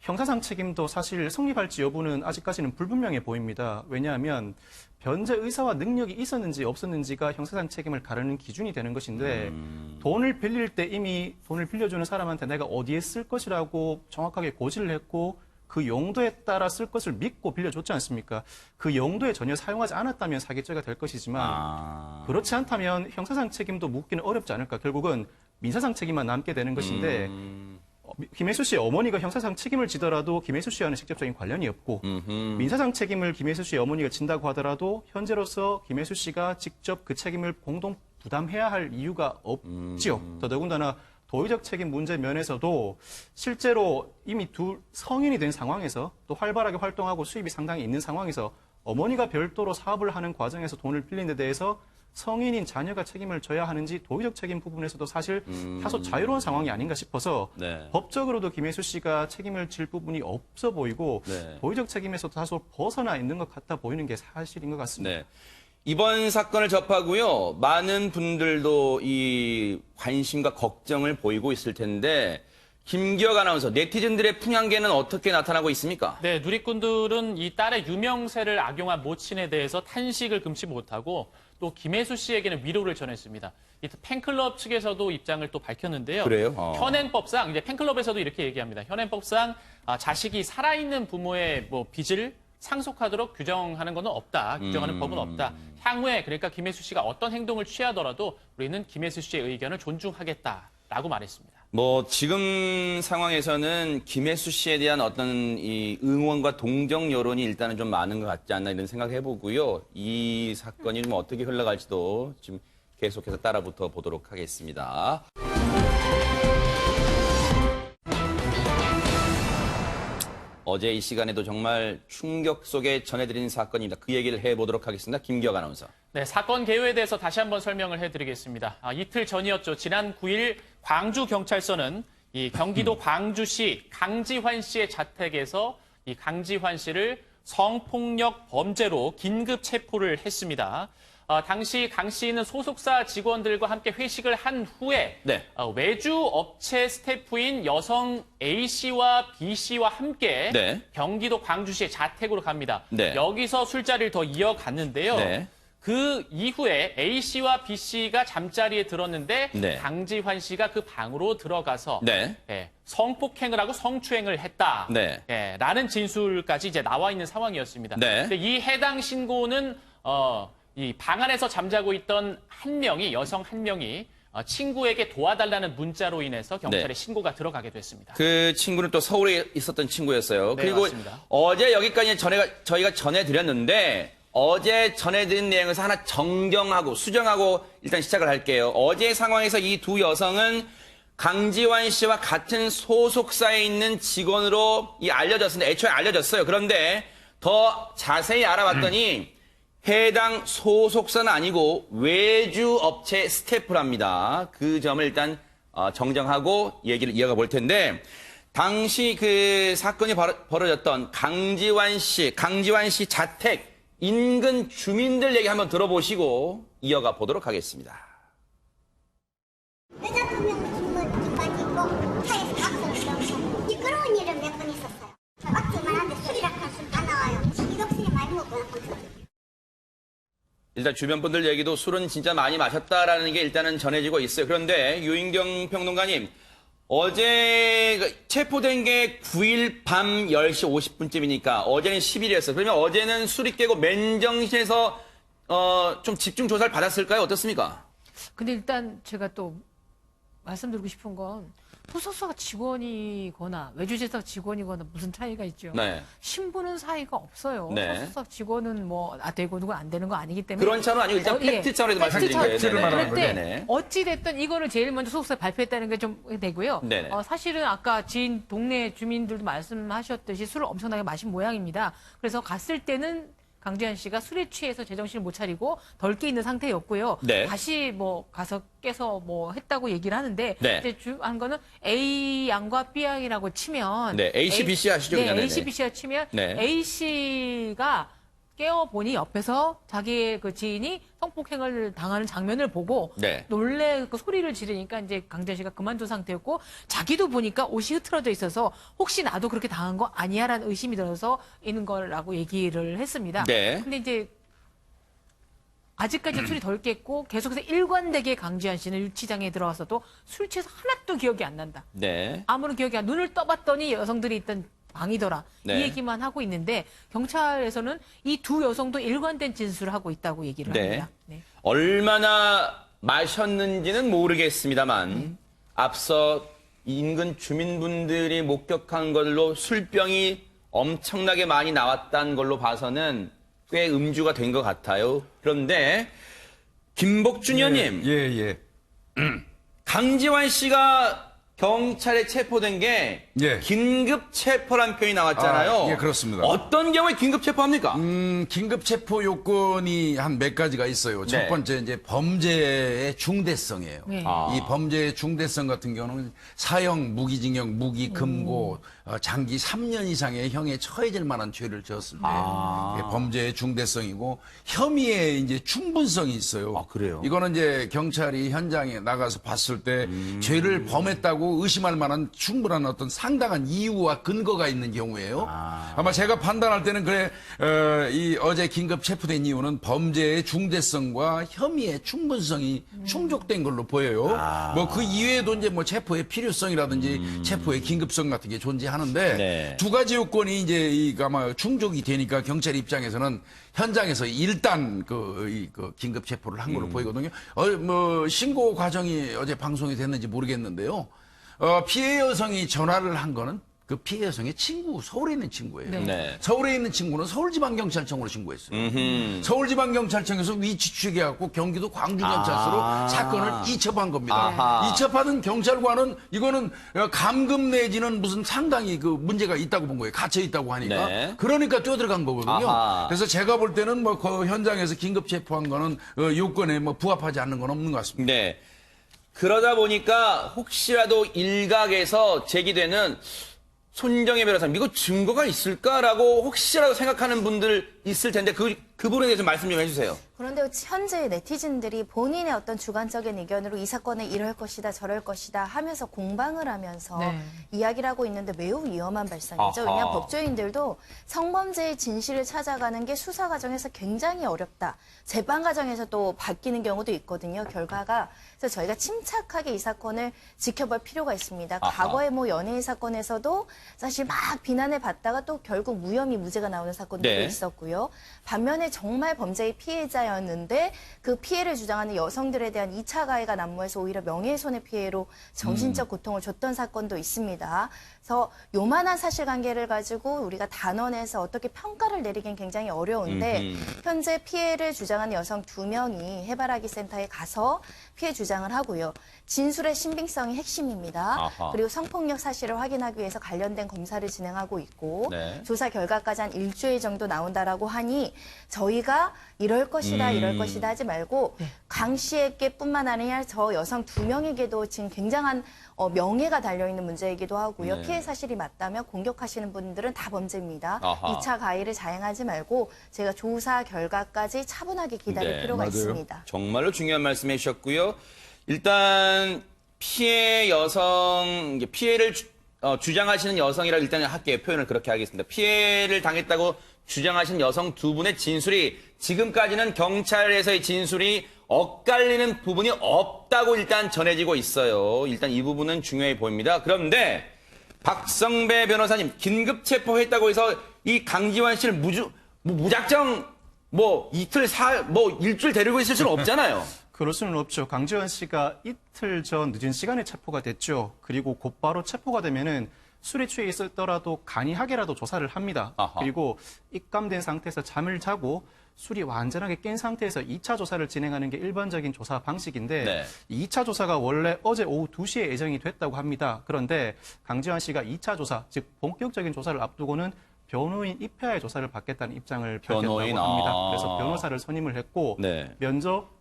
형사상 책임도 사실 성립할지 여부는 아직까지는 불분명해 보입니다. 왜냐하면 변제 의사와 능력이 있었는지 없었는지가 형사상 책임을 가르는 기준이 되는 것인데 돈을 빌릴 때 이미 돈을 빌려주는 사람한테 내가 어디에 쓸 것이라고 정확하게 고지를 했고 그 용도에 따라 쓸 것을 믿고 빌려줬지 않습니까? 그 용도에 전혀 사용하지 않았다면 사기죄가 될 것이지만 그렇지 않다면 형사상 책임도 묻기는 어렵지 않을까. 결국은 민사상 책임만 남게 되는 것인데 김혜수 씨의 어머니가 형사상 책임을 지더라도 김혜수 씨와는 직접적인 관련이 없고 민사상 책임을 김혜수 씨의 어머니가 진다고 하더라도 현재로서 김혜수 씨가 직접 그 책임을 공동 부담해야 할 이유가 없지요. 더더군다나 도의적 책임 문제 면에서도 실제로 이미 성인이 된 상황에서 또 활발하게 활동하고 수입이 상당히 있는 상황에서 어머니가 별도로 사업을 하는 과정에서 돈을 빌린 데 대해서 성인인 자녀가 책임을 져야 하는지 도의적 책임 부분에서도 사실 다소 자유로운 상황이 아닌가 싶어서 네. 법적으로도 김혜수 씨가 책임을 질 부분이 없어 보이고 네. 도의적 책임에서도 다소 벗어나 있는 것 같아 보이는 게 사실인 것 같습니다. 네. 이번 사건을 접하고요. 많은 분들도 이 관심과 걱정을 보이고 있을 텐데 김기혁 아나운서, 네티즌들의 풍향계는 어떻게 나타나고 있습니까? 네, 누리꾼들은 이 딸의 유명세를 악용한 모친에 대해서 탄식을 금치 못하고 또 김혜수 씨에게는 위로를 전했습니다. 이 팬클럽 측에서도 입장을 또 밝혔는데요. 그래요? 현행법상 이제 팬클럽에서도 이렇게 얘기합니다. 현행법상 자식이 살아있는 부모의 뭐 빚을 상속하도록 규정하는 것은 없다. 규정하는 법은 없다. 향후에 그러니까 김혜수 씨가 어떤 행동을 취하더라도 우리는 김혜수 씨의 의견을 존중하겠다라고 말했습니다. 뭐 지금 상황에서는 김혜수 씨에 대한 어떤 이 응원과 동정 여론이 일단은 좀 많은 것 같지 않나 이런 생각해 보고요. 이 사건이 좀 어떻게 흘러갈지도 지금 계속해서 따라붙어 보도록 하겠습니다. 어제 이 시간에도 정말 충격 속에 전해드린 사건입니다. 그 얘기를 해보도록 하겠습니다. 김기혁 아나운서. 네, 사건 개요에 대해서 다시 한번 설명을 해드리겠습니다. 이틀 전이었죠. 지난 9일 광주경찰서는 이 경기도 광주시 강지환 씨의 자택에서 이 강지환 씨를 성폭력 범죄로 긴급 체포를 했습니다. 당시 강 씨는 소속사 직원들과 함께 회식을 한 후에 네. 외주 업체 스태프인 여성 A 씨와 B 씨와 함께 네. 경기도 광주시의 자택으로 갑니다. 네. 여기서 술자리를 더 이어갔는데요. 네. 그 이후에 A 씨와 B 씨가 잠자리에 들었는데 네. 강지환 씨가 그 방으로 들어가서 네. 성폭행을 하고 성추행을 했다. 네. 라는 진술까지 이제 나와 있는 상황이었습니다. 네. 근데 이 해당 신고는 이 방 안에서 잠자고 있던 여성 한 명이 친구에게 도와달라는 문자로 인해서 경찰에 네. 신고가 들어가게 됐습니다. 그 친구는 또 서울에 있었던 친구였어요. 네, 그리고 맞습니다. 어제 여기까지 저희가 전해드렸는데 어제 전해드린 내용에서 하나 정정하고 수정하고 일단 시작을 할게요. 어제 상황에서 이 두 여성은 강지환 씨와 같은 소속사에 있는 직원으로 알려졌습니다. 애초에 알려졌어요. 그런데 더 자세히 알아봤더니 해당 소속사는 아니고 외주 업체 스태프랍니다. 그 점을 일단 정정하고 얘기를 이어가 볼 텐데 당시 그 사건이 벌어졌던 강지환 씨 자택 인근 주민들 얘기 한번 들어보시고 이어가 보도록 하겠습니다. 여자 두 명은 빠지고 차에서 박수를 넣으면 미끄러운 일은 몇 번 있었어요. 막지만 한데 술이랑 한술 다 나와요. 이덕순이 많이 먹고 나고. 일단 주변 분들 얘기도 술은 진짜 많이 마셨다라는 게 일단은 전해지고 있어요. 그런데 유인경 평론가님, 어제 체포된 게 9일 밤 10시 50분쯤이니까 어제는 10일이었어요. 그러면 어제는 술이 깨고 맨정신에서 좀 집중 조사를 받았을까요? 어떻습니까? 근데 일단 제가 또 말씀드리고 싶은 건 소속사 직원이거나 외주제사 직원이거나 무슨 차이가 있죠. 네. 신분은 사이가 없어요. 네. 소속사 직원은 뭐 되고 누가 안 되는 거 아니기 때문에 그런 차는 아니고 일단 팩트 차원에서 말씀드린 거예요. 팩트를 말하는 그런데 네네. 어찌됐든 이거를 제일 먼저 소속사에 발표했다는 게 좀 되고요. 네네. 사실은 아까 지인 동네 주민들도 말씀하셨듯이 술을 엄청나게 마신 모양입니다. 그래서 갔을 때는 강지환 씨가 술에 취해서 제정신을 못 차리고 덜 깨 있는 상태였고요. 네. 다시 뭐 가서 깨서 뭐 했다고 얘기를 하는데 네. 이제 중요한 거는 A 양과 B 양이라고 치면 네, A 씨, B 씨 하시죠, 네, 그냥. A 씨, B 씨가 치면 네. A 씨가 깨어보니 옆에서 자기의 그 지인이 성폭행을 당하는 장면을 보고 네. 놀래 그 소리를 지르니까 이제 강지현 씨가 그만둔 상태였고 자기도 보니까 옷이 흐트러져 있어서 혹시 나도 그렇게 당한 거 아니야라는 의심이 들어서 있는 거라고 얘기를 했습니다. 네. 근데 이제 아직까지 술이 덜 깼고 계속해서 일관되게 강지현 씨는 유치장에 들어와서도 술 취해서 하나도 기억이 안 난다. 네. 아무런 기억이 안 눈을 떠봤더니 여성들이 있던 방이더라. 네. 이 얘기만 하고 있는데 경찰에서는 이 두 여성도 일관된 진술을 하고 있다고 얘기를 네. 합니다. 네. 얼마나 마셨는지는 모르겠습니다만 앞서 인근 주민분들이 목격한 걸로 술병이 엄청나게 많이 나왔다는 걸로 봐서는 꽤 음주가 된 것 같아요. 그런데 김복준 의원님, 예. 강지환 씨가 경찰에 체포된 게 예. 긴급 체포란 표현이 나왔잖아요. 아, 예, 그렇습니다. 어떤 경우에 긴급 체포합니까? 긴급 체포 요건이 한 몇 가지가 있어요. 첫 네. 번째 이제 범죄의 중대성이에요. 네. 이 범죄의 중대성 같은 경우는 사형, 무기징역, 무기 금고, 장기 3년 이상의 형에 처해질 만한 죄를 지었을 때 이게 범죄의 중대성이고 혐의의 이제 충분성이 있어요. 아, 그래요? 이거는 이제 경찰이 현장에 나가서 봤을 때 죄를 범했다고 의심할 만한 충분한 어떤 상당한 이유와 근거가 있는 경우예요. 아마 제가 판단할 때는 그래 이 어제 긴급 체포된 이유는 범죄의 중대성과 혐의의 충분성이 충족된 걸로 보여요. 뭐 그 이외에도 이제 뭐 체포의 필요성이라든지 체포의 긴급성 같은 게 존재하는데 네. 두 가지 요건이 이제 이 아마 충족이 되니까 경찰 입장에서는 현장에서 일단 그 긴급 체포를 한 걸로 보이거든요. 뭐 신고 과정이 어제 방송이 됐는지 모르겠는데요. 피해 여성이 전화를 한 거는 그 피해 여성의 친구, 서울에 있는 친구예요. 네. 네. 서울에 있는 친구는 서울지방경찰청으로 신고했어요. 서울지방경찰청에서 위치 추적해갖고 경기도 광주경찰서로 사건을 이첩한 겁니다. 아하. 이첩하는 경찰관은 이거는 감금 내지는 무슨 상당히 그 문제가 있다고 본 거예요. 갇혀 있다고 하니까. 네. 그러니까 뛰어들어간 거거든요. 아하. 그래서 제가 볼 때는 뭐 그 현장에서 긴급 체포한 거는 요건에 뭐 부합하지 않는 건 없는 것 같습니다. 네. 그러다 보니까 혹시라도 일각에서 제기되는 손정혜 변호사님, 이거 증거가 있을까라고 혹시라도 생각하는 분들 있을 텐데 그 부분에 대해서 말씀 좀 해주세요. 그런데 현재 네티즌들이 본인의 어떤 주관적인 의견으로 이 사건은 이럴 것이다 저럴 것이다 하면서 공방을 하면서 네. 이야기를 하고 있는데 매우 위험한 발상이죠. 아하. 왜냐하면 법조인들도 성범죄의 진실을 찾아가는 게 수사 과정에서 굉장히 어렵다. 재판 과정에서 또 바뀌는 경우도 있거든요. 결과가. 그래서 저희가 침착하게 이 사건을 지켜볼 필요가 있습니다. 아하. 과거에 뭐 연예인 사건에서도 사실 막 비난을 받다가 또 결국 무혐의 무죄가 나오는 사건도 네. 있었고요. 반면에 정말 범죄의 피해자였는데 그 피해를 주장하는 여성들에 대한 2차 가해가 난무해서 오히려 명예훼손의 피해로 정신적 고통을 줬던 사건도 있습니다. 그래서 요만한 사실관계를 가지고 우리가 단언해서 어떻게 평가를 내리긴 굉장히 어려운데 현재 피해를 주장하는 여성 2명이 해바라기 센터에 가서 피해 주장을 하고요. 진술의 신빙성이 핵심입니다. 아하. 그리고 성폭력 사실을 확인하기 위해서 관련된 검사를 진행하고 있고 네. 조사 결과까지 한 일주일 정도 나온다라고 하니 저희가 이럴 것이다 이럴 것이다 하지 말고 강 씨에게뿐만 아니라 저 여성 2명에게도 지금 굉장한 명예가 달려있는 문제이기도 하고요. 네. 피해 사실이 맞다면 공격하시는 분들은 다 범죄입니다. 아하. 2차 가해를 자행하지 말고 제가 조사 결과까지 차분하게 기다릴 네, 필요가 있습니다. 정말로 중요한 말씀 해주셨고요. 일단 피해 여성, 피해를 주장하시는 여성이라고 일단 할게요. 표현을 그렇게 하겠습니다. 피해를 당했다고 주장하신 여성 2분의 진술이 지금까지는 경찰에서의 진술이 엇갈리는 부분이 없다고 일단 전해지고 있어요. 일단 이 부분은 중요해 보입니다. 그런데 박성배 변호사님 긴급 체포했다고 해서 이 강지환 씨를 무작정 일주일 데리고 있을 수는 없잖아요. 그럴 수는 없죠. 강지원 씨가 이틀 전 늦은 시간에 체포가 됐죠. 그리고 곧바로 체포가 되면은 술에 취해 있었더라도 간이하게라도 조사를 합니다. 아하. 그리고 입감된 상태에서 잠을 자고 술이 완전하게 깬 상태에서 2차 조사를 진행하는 게 일반적인 조사 방식인데 네. 2차 조사가 원래 어제 오후 2시에 예정이 됐다고 합니다. 그런데 강지원 씨가 2차 조사, 즉 본격적인 조사를 앞두고는 변호인 입회하에 조사를 받겠다는 입장을 밝혔다고 변호인, 합니다. 그래서 변호사를 선임을 했고 네.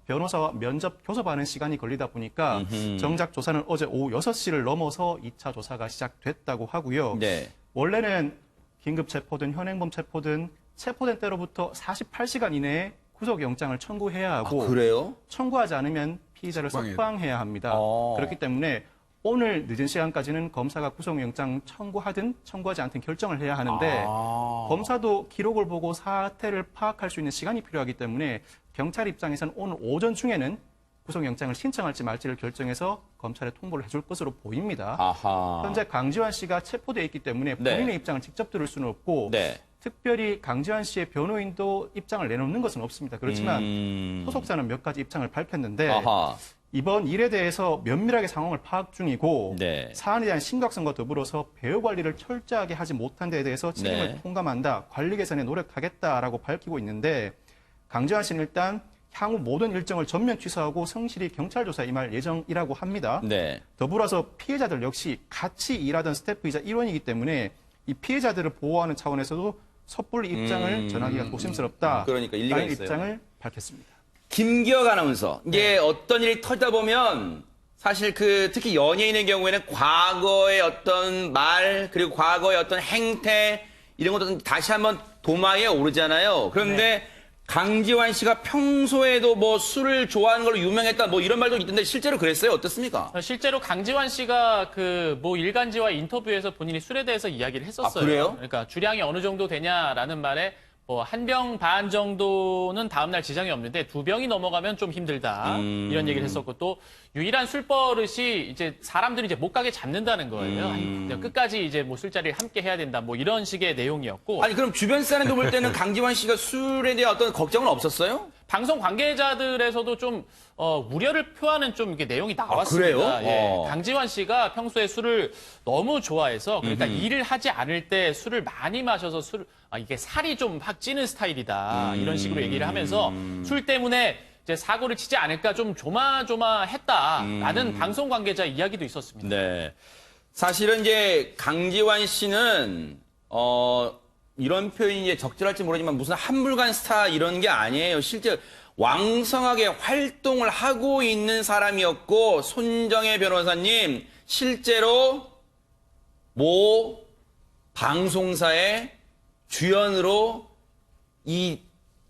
변호사와 면접 교섭하는 시간이 걸리다 보니까 정작 조사는 어제 오후 6시를 넘어서 2차 조사가 시작됐다고 하고요. 네. 원래는 긴급 체포든 현행범 체포든 체포된 때로부터 48시간 이내에 구속영장을 청구해야 하고 그래요? 청구하지 않으면 피의자를 석방해야 합니다. 그렇기 때문에 오늘 늦은 시간까지는 검사가 구속영장 청구하든 청구하지 않든 결정을 해야 하는데 검사도 기록을 보고 사태를 파악할 수 있는 시간이 필요하기 때문에 경찰 입장에서는 오늘 오전 중에는 구속영장을 신청할지 말지를 결정해서 검찰에 통보를 해줄 것으로 보입니다. 현재 강지환 씨가 체포돼 있기 때문에 본인의 입장을 직접 들을 수는 없고 특별히 강지환 씨의 변호인도 입장을 내놓는 것은 없습니다. 그렇지만 소속사는 몇 가지 입장을 밝혔는데 이번 일에 대해서 면밀하게 상황을 파악 중이고 사안에 대한 심각성과 더불어서 배후 관리를 철저하게 하지 못한 데에 대해서 책임을 통감한다. 관리 개선에 노력하겠다라고 밝히고 있는데 강지환 씨는 일단 향후 모든 일정을 전면 취소하고 성실히 경찰 조사에 임할 예정이라고 합니다. 더불어서 피해자들 역시 같이 일하던 스태프이자 일원이기 때문에 이 피해자들을 보호하는 차원에서도 섣불리 입장을 전하기가 조심스럽다. 그러니까 일리가 라는 있어요. 입장을 밝혔습니다. 김기혁 아나운서. 이게 어떤 일이 터지다 보면 사실 특히 연예인의 경우에는 과거의 어떤 말 그리고 과거의 어떤 행태 이런 것도 다시 한번 도마에 오르잖아요. 그런데 강지환 씨가 평소에도 뭐 술을 좋아하는 걸로 유명했다 뭐 이런 말도 있던데 실제로 그랬어요? 어떻습니까? 실제로 강지환 씨가 모 일간지와 인터뷰에서 본인이 술에 대해서 이야기를 했었어요. 그래요? 그러니까 주량이 어느 정도 되냐라는 말에 한 병 반 정도는 다음날 지장이 없는데 2병이 넘어가면 좀 힘들다. 이런 얘기를 했었고 또 유일한 술버릇이 이제 사람들이 이제 못 가게 잡는다는 거예요. 끝까지 이제 술자리를 함께 해야 된다. 이런 식의 내용이었고. 아니 그럼 주변 사람들 볼 때는 강지환 씨가 술에 대한 어떤 걱정은 없었어요? 방송 관계자들에서도 좀 우려를 표하는 좀 이게 내용이 나왔습니다. 그래요? 강지환 씨가 평소에 술을 너무 좋아해서 그러니까 일을 하지 않을 때 술을 많이 마셔서 이게 살이 좀 확 찌는 스타일이다. 이런 식으로 얘기를 하면서 술 때문에 이제 사고를 치지 않을까 좀 조마조마했다라는 방송 관계자 이야기도 있었습니다. 네. 사실은 이제 강지환 씨는 이런 표현이 이제 적절할지 모르지만 무슨 한물간 스타 이런 게 아니에요. 실제 왕성하게 활동을 하고 있는 사람이었고 손정혜 변호사님 실제로 모 방송사의 주연으로 이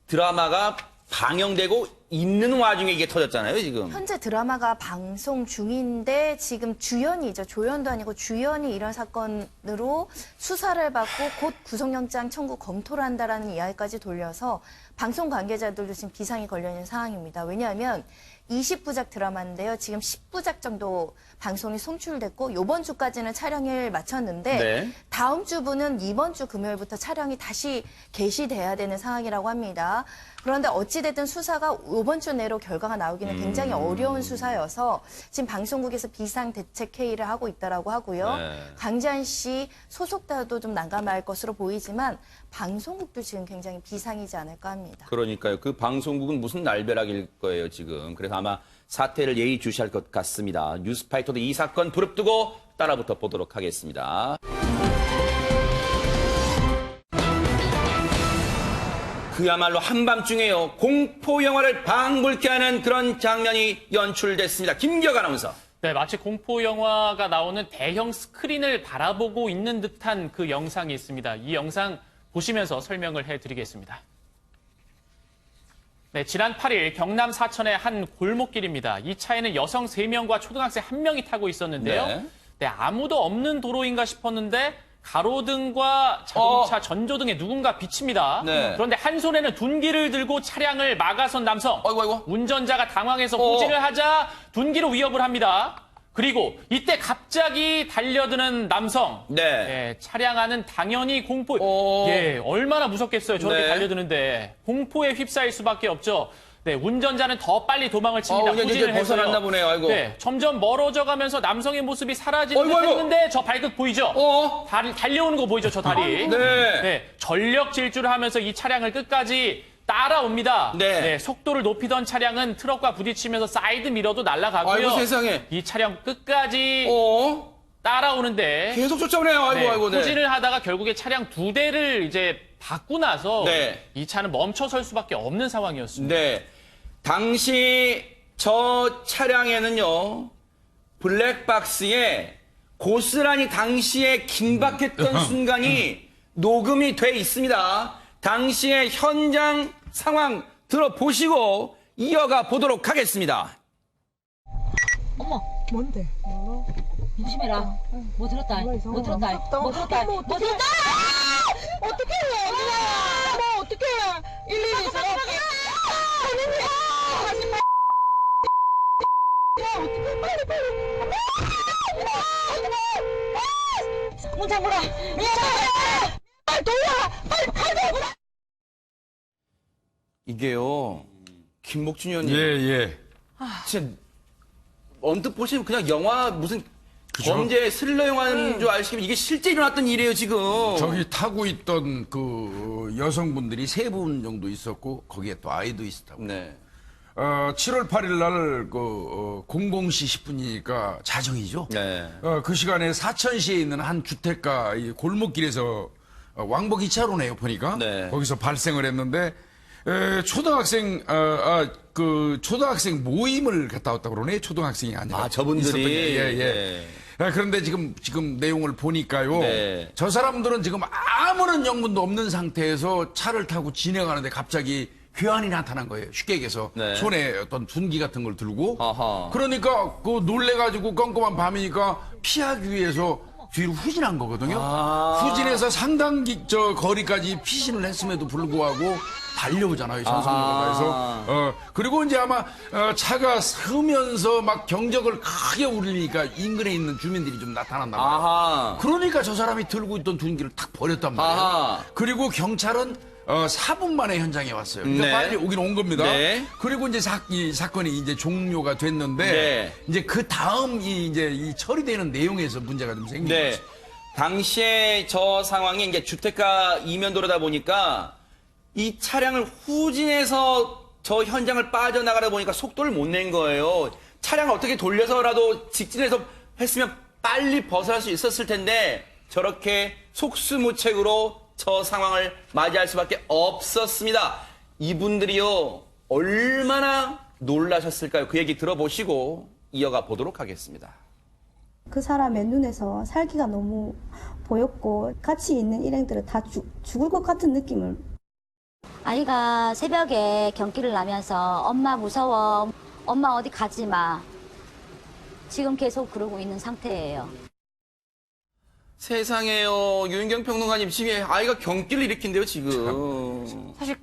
드라마가 방영되고 있는 와중에 이게 터졌잖아요, 지금. 현재 드라마가 방송 중인데 지금 주연이죠. 조연도 아니고 주연이 이런 사건으로 수사를 받고 곧 구속영장 청구 검토를 한다라는 이야기까지 돌려서 방송 관계자들도 지금 비상이 걸려있는 상황입니다. 왜냐하면 20부작 드라마인데요. 지금 10부작 정도 방송이 송출됐고 이번 주까지는 촬영을 마쳤는데 다음 주부는 이번 주 금요일부터 촬영이 다시 개시돼야 되는 상황이라고 합니다. 그런데 어찌됐든 수사가 이번 주 내로 결과가 나오기는 굉장히 어려운 수사여서 지금 방송국에서 비상대책회의를 하고 있다라고 하고요. 강지환 씨 소속사도 좀 난감할 것으로 보이지만 방송국도 지금 굉장히 비상이지 않을까 합니다. 그러니까요. 그 방송국은 무슨 날벼락일 거예요, 지금. 그래서 아마 사태를 예의주시할 것 같습니다. 뉴스파이터도 이 사건 부릅뜨고 따라붙어 보도록 하겠습니다. 그야말로 한밤중에요. 공포영화를 방불케 하는 그런 장면이 연출됐습니다. 김기혁 아나운서. 네, 마치 공포 영화가 나오는 대형 스크린을 바라보고 있는 듯한 그 영상이 있습니다. 이 영상 보시면서 설명을 해드리겠습니다. 네, 지난 8일 경남 사천의 한 골목길입니다. 이 차에는 여성 3명과 초등학생 1명이 타고 있었는데요. 네, 아무도 없는 도로인가 싶었는데 가로등과 자동차 전조등에 누군가 비칩니다. 그런데 한 손에는 둔기를 들고 차량을 막아선 남성. 운전자가 당황해서 후진을 하자 둔기로 위협을 합니다. 그리고 이때 갑자기 달려드는 남성. 차량 안은 당연히 공포. 얼마나 무섭겠어요. 저렇게 달려드는데. 공포에 휩싸일 수밖에 없죠. 네, 운전자는 더 빨리 도망을 칩니다. 후진을 벗어났나 보네요. 아이고. 네, 점점 멀어져 가면서 남성의 모습이 사라지는 듯 했는데 저 발끝 보이죠? 달려오는 거 보이죠? 저 다리. 네, 전력 질주를 하면서 이 차량을 끝까지 따라옵니다. 네, 속도를 높이던 차량은 트럭과 부딪히면서 사이드 미러도 날아가고요. 아이고 세상에. 이 차량 끝까지 따라오는데 계속 쫓아오네요. 아이고. 후진을 하다가 결국에 차량 2대를 이제 받고 나서 이 차는 멈춰설 수밖에 없는 상황이었습니다. 네. 당시 저 차량에는요. 블랙박스에 고스란히 당시에 긴박했던 순간이 녹음이 돼 있습니다. 당시의 현장 상황 들어보시고 이어가 보도록 하겠습니다. 어머, 뭔데? 조심해라. 뭐 들었다. 뭐 들었다. 뭐 들었다. 뭐 들었다. 어떻게 해? 뭐 어떻게 해? 112 전화. 하지 마. 야, 어떻게 빨리. 문 잠그라. 미안해. 빨리 돌려. 빨리 가자. 이게요, 김복준 의원님. 예. 진짜 언뜻 보시면 그냥 영화 무슨 그죠? 범죄 스릴러 영화인 줄 아시면 이게 실제 일어났던 일이에요, 지금. 저기 타고 있던 그 여성분들이 3분 정도 있었고 거기에 또 아이도 있었다고. 네. 7월 8일 날 00시 10분이니까 자정이죠. 네. 그 시간에 사천시에 있는 한 주택가 이 골목길에서 왕복 2차로네요, 보니까. 네. 거기서 발생을 했는데 초등학생 초등학생 모임을 갔다 왔다고 그러네. 초등학생이 아니라. 아, 저분들이. 있었던 게. 예. 네. 그런데 지금 내용을 보니까요. 네. 저 사람들은 지금 아무런 영문도 없는 상태에서 차를 타고 진행하는데 갑자기 괴한이 나타난 거예요. 쉽게 얘기해서. 네. 손에 어떤 둔기 같은 걸 들고. 아하. 그러니까 놀래가지고 껌껌한 밤이니까 피하기 위해서 뒤로 후진한 거거든요. 후진해서 상당 거리까지 피신을 했음에도 불구하고 달려오잖아요. 전속력에서. 그리고 이제 아마 차가 서면서 막 경적을 크게 울리니까 인근에 있는 주민들이 좀 나타났나 봐요. 아하. 그러니까 저 사람이 들고 있던 둔기를 탁 버렸단 말이에요. 아하. 그리고 경찰은 4분 만에 현장에 왔어요. 그러니까 네. 빨리 오긴 온 겁니다. 네. 그리고 이제 이 사건이 이제 종료가 됐는데 네. 이제 그 다음 이 처리되는 내용에서 문제가 좀 생긴 네. 거죠. 당시에 저 상황이 이제 주택가 이면도로다 보니까 이 차량을 후진해서 저 현장을 빠져나가다 보니까 속도를 못 낸 거예요. 차량을 어떻게 돌려서라도 직진해서 했으면 빨리 벗어날 수 있었을 텐데 저렇게 속수무책으로 저 상황을 맞이할 수밖에 없었습니다. 이분들이요, 얼마나 놀라셨을까요? 그 얘기 들어보시고 이어가 보도록 하겠습니다. 그 사람의 눈에서 살기가 너무 보였고 같이 있는 일행들은 다 죽을 것 같은 느낌을. 아이가 새벽에 경기를 나면서 엄마 무서워, 엄마 어디 가지 마. 지금 계속 그러고 있는 상태예요. 세상에요. 유인경 평론가님 집에 아이가 경기를 일으킨대요, 지금. 사실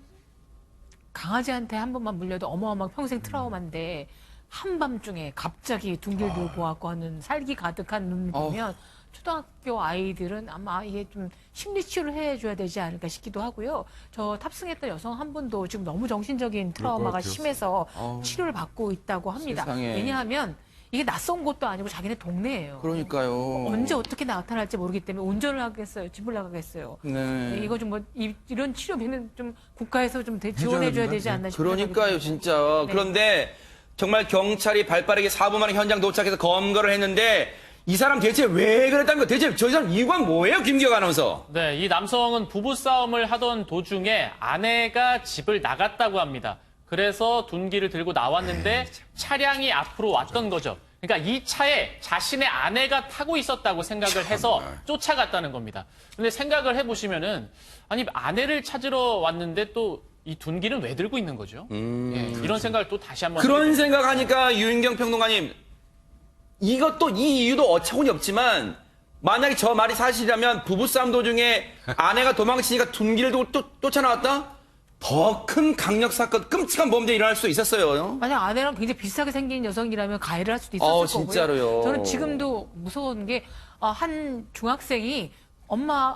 강아지한테 한 번만 물려도 어마어마한 평생 트라우마인데 한밤중에 갑자기 둔기를 들고 와고 하는 살기 가득한 눈을 보면 초등학교 아이들은 아마 이게 좀 심리치료를 해줘야 되지 않을까 싶기도 하고요. 저 탑승했던 여성 한 분도 지금 너무 정신적인 트라우마가 심해서 치료를 받고 있다고 합니다. 세상에. 왜냐하면 이게 낯선 곳도 아니고 자기네 동네예요. 그러니까요. 언제 어떻게 나타날지 모르기 때문에 운전을 하겠어요? 집을 나가겠어요? 네. 이거 좀 이런 치료비는 좀 국가에서 좀 지원해줘야 되지 않나 싶어요. 그러니까요, 진짜. 네. 그런데 정말 경찰이 발빠르게 4분 만에 현장 도착해서 검거를 했는데 이 사람 대체 왜 그랬다는 거? 대체 저 사람 이유가 뭐예요, 김기혁 아나운서? 네, 이 남성은 부부싸움을 하던 도중에 아내가 집을 나갔다고 합니다. 그래서 둔기를 들고 나왔는데 차량이 앞으로 왔던 거죠. 그러니까 이 차에 자신의 아내가 타고 있었다고 생각을 해서 쫓아갔다는 겁니다. 근데 생각을 해보시면은 아니 아내를 찾으러 왔는데 또 이 둔기는 왜 들고 있는 거죠? 예, 이런 생각을 또 다시 한번 그런 생각하니까 유인경 평론가님 이것도 이 이유도 어처구니 없지만 만약에 저 말이 사실이라면 부부싸움 도중에 아내가 도망치니까 둔기를 두고 또 쫓아나왔다? 더 큰 강력 사건, 끔찍한 범죄 일어날 수 있었어요. 만약 아내랑 굉장히 비슷하게 생긴 여성이라면 가해를 할 수도 있었을 거고요. 진짜로요. 저는 지금도 무서운 게 한 중학생이